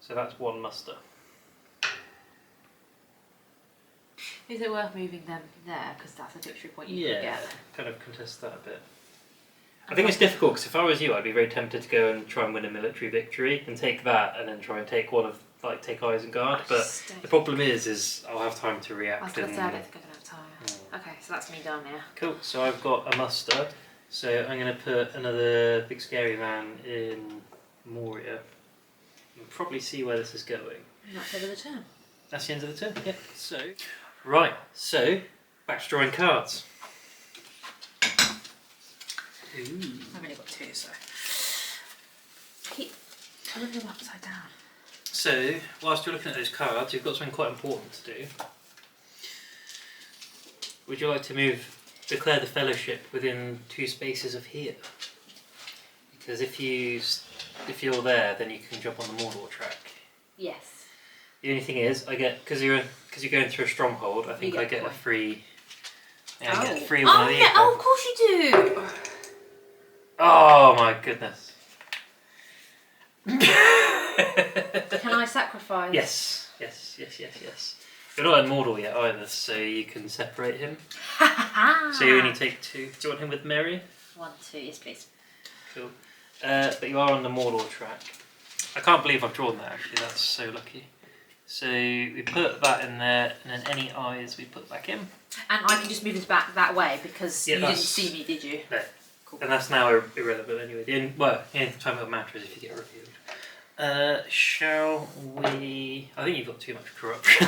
So that's 1 muster. Is it worth moving them there? Because that's a victory point you can get. Kind of contest that a bit. I think it's difficult because if I was you, I'd be very tempted to go and try and win a military victory and take that, and then try and take one of take Isengard. But the problem is I'll have time to react. I was going to say I don't think I'm going to have time. Okay, so that's me done now. Cool. So I've got a muster. So I'm going to put another big scary man in Moria. And probably see where this is going. And that's over the turn. That's the end of the turn. Yeah. So right. So back to drawing cards. Ooh. I've only got 2, so. I love them upside down. So, whilst you're looking at those cards, you've got something quite important to do. Would you like to declare the fellowship within 2 spaces of here? Because if you're there, then you can jump on the Mordor track. Yes. The only thing is, I get because you're going through a stronghold. I think I get a free. Yeah, I get a free one of these. Yeah, oh, of course you do. Oh my goodness. Can I sacrifice? Yes. You're not in Mordor yet either, so you can separate him. So you only take 2. Do you want him with Merry? 1, 2, yes please. Cool. But you are on the Mordor track. I can't believe I've drawn that actually, that's so lucky. So we put that in there, and then any eyes we put back in. And I can just move this back that way because you didn't see me, did you? No. Cool. And that's now irrelevant anyway. The only time it'll matter is if you get revealed. Shall we... I think you've got too much corruption.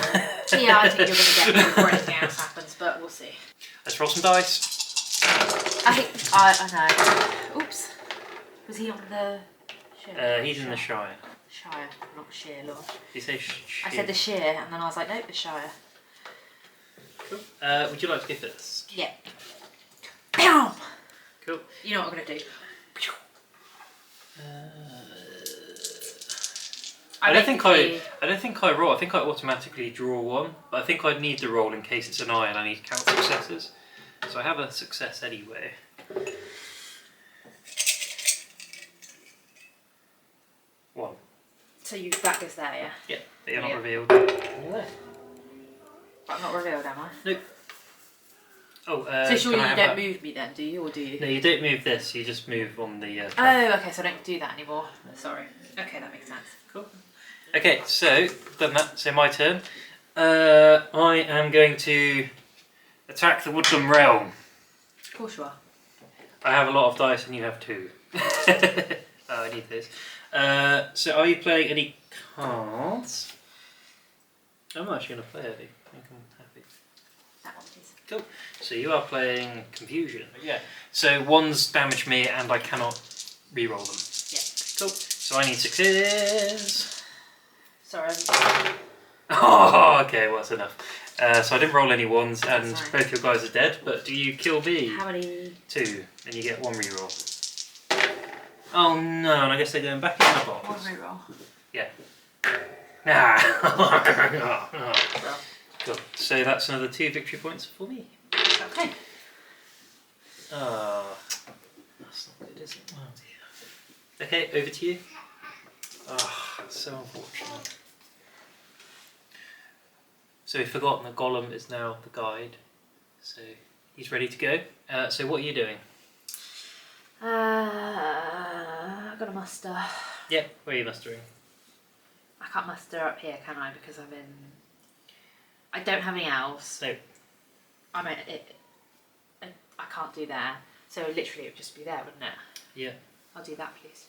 Yeah, I think you're going to get me before anything else happens, but we'll see. Let's roll some dice. I think... I know. Oops. Was he on the... Shire? He's in the Shire. Shire, not Sheer, Lord. Did you say I said the Sheer, and then I was like, nope, the Shire. Cool. Would you like to give this? Yeah. Bam! Cool. You know what I'm going to do. I don't think I roll. I think I automatically draw 1, but I think I'd need to roll in case it's an eye and I need to count successes. So I have a success anyway. One. So that goes there, yeah? Yeah, but you're not revealed. But I'm not revealed, am I? Nope. Oh, so surely you don't move me then, do you? Or do you? No, you don't move this, you just move on the track. Oh, okay, so I don't do that anymore. Sorry. Okay, that makes sense. Cool. Okay, so, done that. So my turn. I am going to attack the Woodland Realm. Of course you are. I have a lot of dice and you have 2. I need this. So are you playing any cards? I'm actually going to play any. I think I'm happy. That one, please. Cool. So you are playing Confusion. Yeah. So 1's damaged me and I cannot re-roll them. Yeah. Cool. So I need 6s. Sorry. Oh, okay, well that's enough. So I didn't roll any ones, and Sorry. both your guys are dead. But do you kill me? How many? 2, and you get 1 reroll. Oh no, and I guess they're going back in the box. 1 reroll. Yeah. Nah. Cool. So that's another 2 victory points for me. Okay. That's not good, is it? Oh dear. Okay, over to you. So unfortunate. So we've forgotten that Gollum is now the guide. So he's ready to go. So what are you doing? I've got to muster. Yep, where are you mustering? I can't muster up here, can I? Because I'm in. I don't have any elves. No. I mean, I can't do there. So literally, it would just be there, wouldn't it? Yeah. I'll do that, please.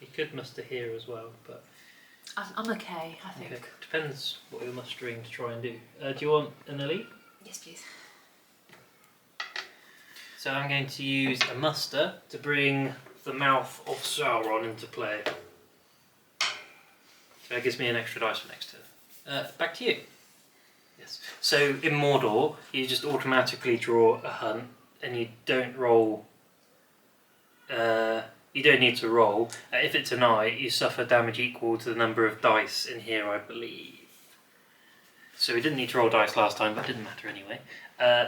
You could muster here as well, but I'm okay, I think. okay. Depends what you're mustering to try and do. Do you want an elite? Yes, please. So I'm going to use a muster to bring the mouth of Sauron into play. So that gives me an extra dice for next turn. Back to you. Yes. So in Mordor, you just automatically draw a hunt, and you don't roll. You don't need to roll. If it's an eye, you suffer damage equal to the number of dice in here, I believe. So we didn't need to roll dice last time, but it didn't matter anyway.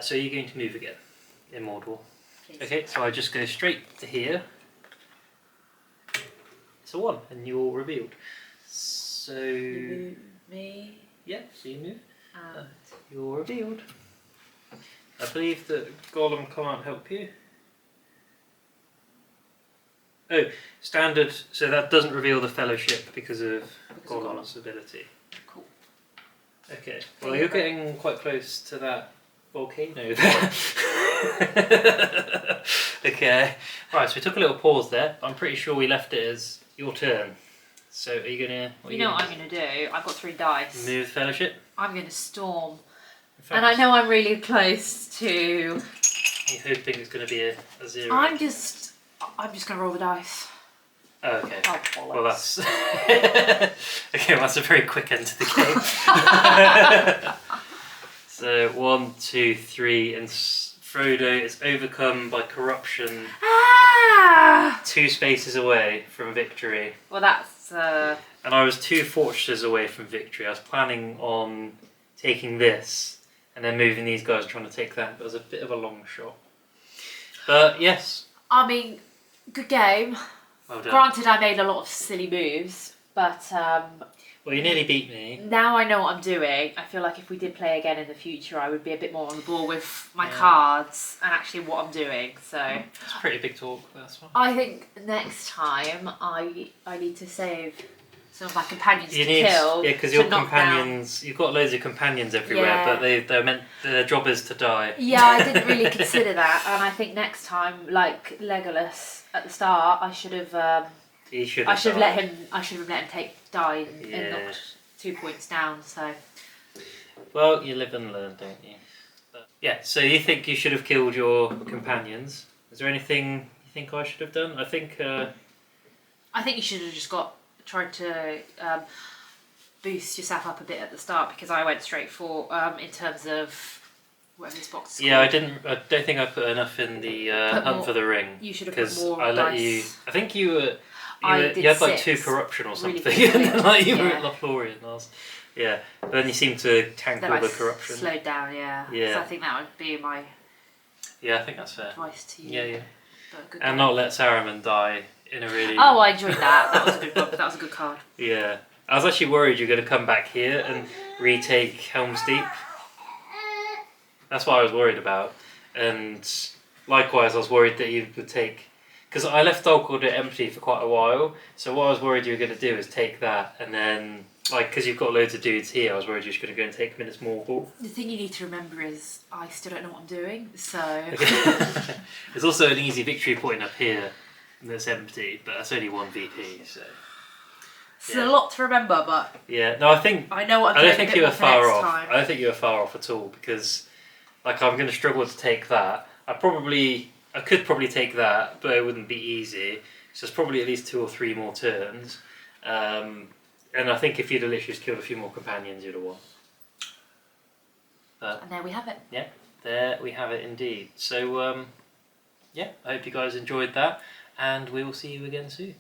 So you're going to move again in Mordor. Please. Okay, so I just go straight to here. It's a 1, and you're all revealed. So You move me. yeah, so you move. And You're revealed. I believe that Gollum can't help you. Oh, standard. So that doesn't reveal the fellowship because of Gollum's ability. cool. Okay. Well, you're getting quite close to that volcano there. Okay. Right. So we took a little pause there. I'm pretty sure we left it as your turn. So are you gonna? You know what I'm going to do? I've got 3 dice. Move fellowship. I'm going to storm. In fact, And I know I'm really close to. You're hoping it's going to be a 0. I'm just going to roll the dice. Oh, okay. Oh, bollocks. Well, that's okay. Well, that's a very quick end to the game. So 1, 2, 3, and Frodo is overcome by corruption. Ah! 2 spaces away from victory, Well, that's. and I was 2 fortresses away from victory. I was planning on taking this and then moving these guys, trying to take that. But it was a bit of a long shot. But yes, I mean, good game. well done. Granted, I made a lot of silly moves, but Well, you nearly beat me. now I know what I'm doing. I feel like if we did play again in the future, I would be a bit more on the ball with my Yeah. cards and actually what I'm doing. So It's a pretty big talk. That's one. I think next time I need to save some of my companions You to need, kill. yeah, because to your knock companions, you've got loads of companions everywhere, Yeah. but they're meant, their job is to die. Yeah, I didn't really consider that, and I think next time, like Legolas at the start, I should have. He should I have should have died. let him. I should have let him die and Yeah. knocked 2 points down. So Well, you live and learn, don't you? But, yeah, so you think you should have killed your companions. Is there anything you think I should have done? I think... I think you should have just tried to boost yourself up a bit at the start, because I went straight for in terms of whatever this box is yeah, I called. don't think I put enough in the Put hunt more- for the ring. You should have put Because more I let dice. you... I think you were... I You did had like 2 6 corruption or really something, quickly. and then like you were Yeah. at Lothlorien. Yeah, but then you seem to tank Then all I the corruption. slowed down, yeah. Yeah. So I think that would be my Yeah, I think that's fair. advice to you. Yeah, yeah. But good And game. not let Saruman die in a really... Oh, I enjoyed that. That was a good one. That was a good card. Yeah. I was actually worried you're going to come back here and retake Helm's Deep. That's what I was worried about. And likewise, I was worried that you would take... Because I left Dolgord empty for quite a while, so what I was worried you were going to do is take that, and then... Like, because you've got loads of dudes here, I was worried you were just going to go and take Minas Morgul. The thing you need to remember is I still don't know what I'm doing, so... There's also an easy victory point up here that's empty, but that's only 1 VP, so... It's a lot to remember, but Yeah, no, I think... I know what I'm I doing don't think a bit you were more for far next off. time. I don't think you were far off at all, because like I'm going to struggle to take that. I could probably take that, but it wouldn't be easy. So it's probably at least 2 or 3 more turns. And I think if you'd have literally just killed a few more companions, you'd have won. And there we have it. Yeah, there we have it indeed. So, yeah, I hope you guys enjoyed that, and we will see you again soon.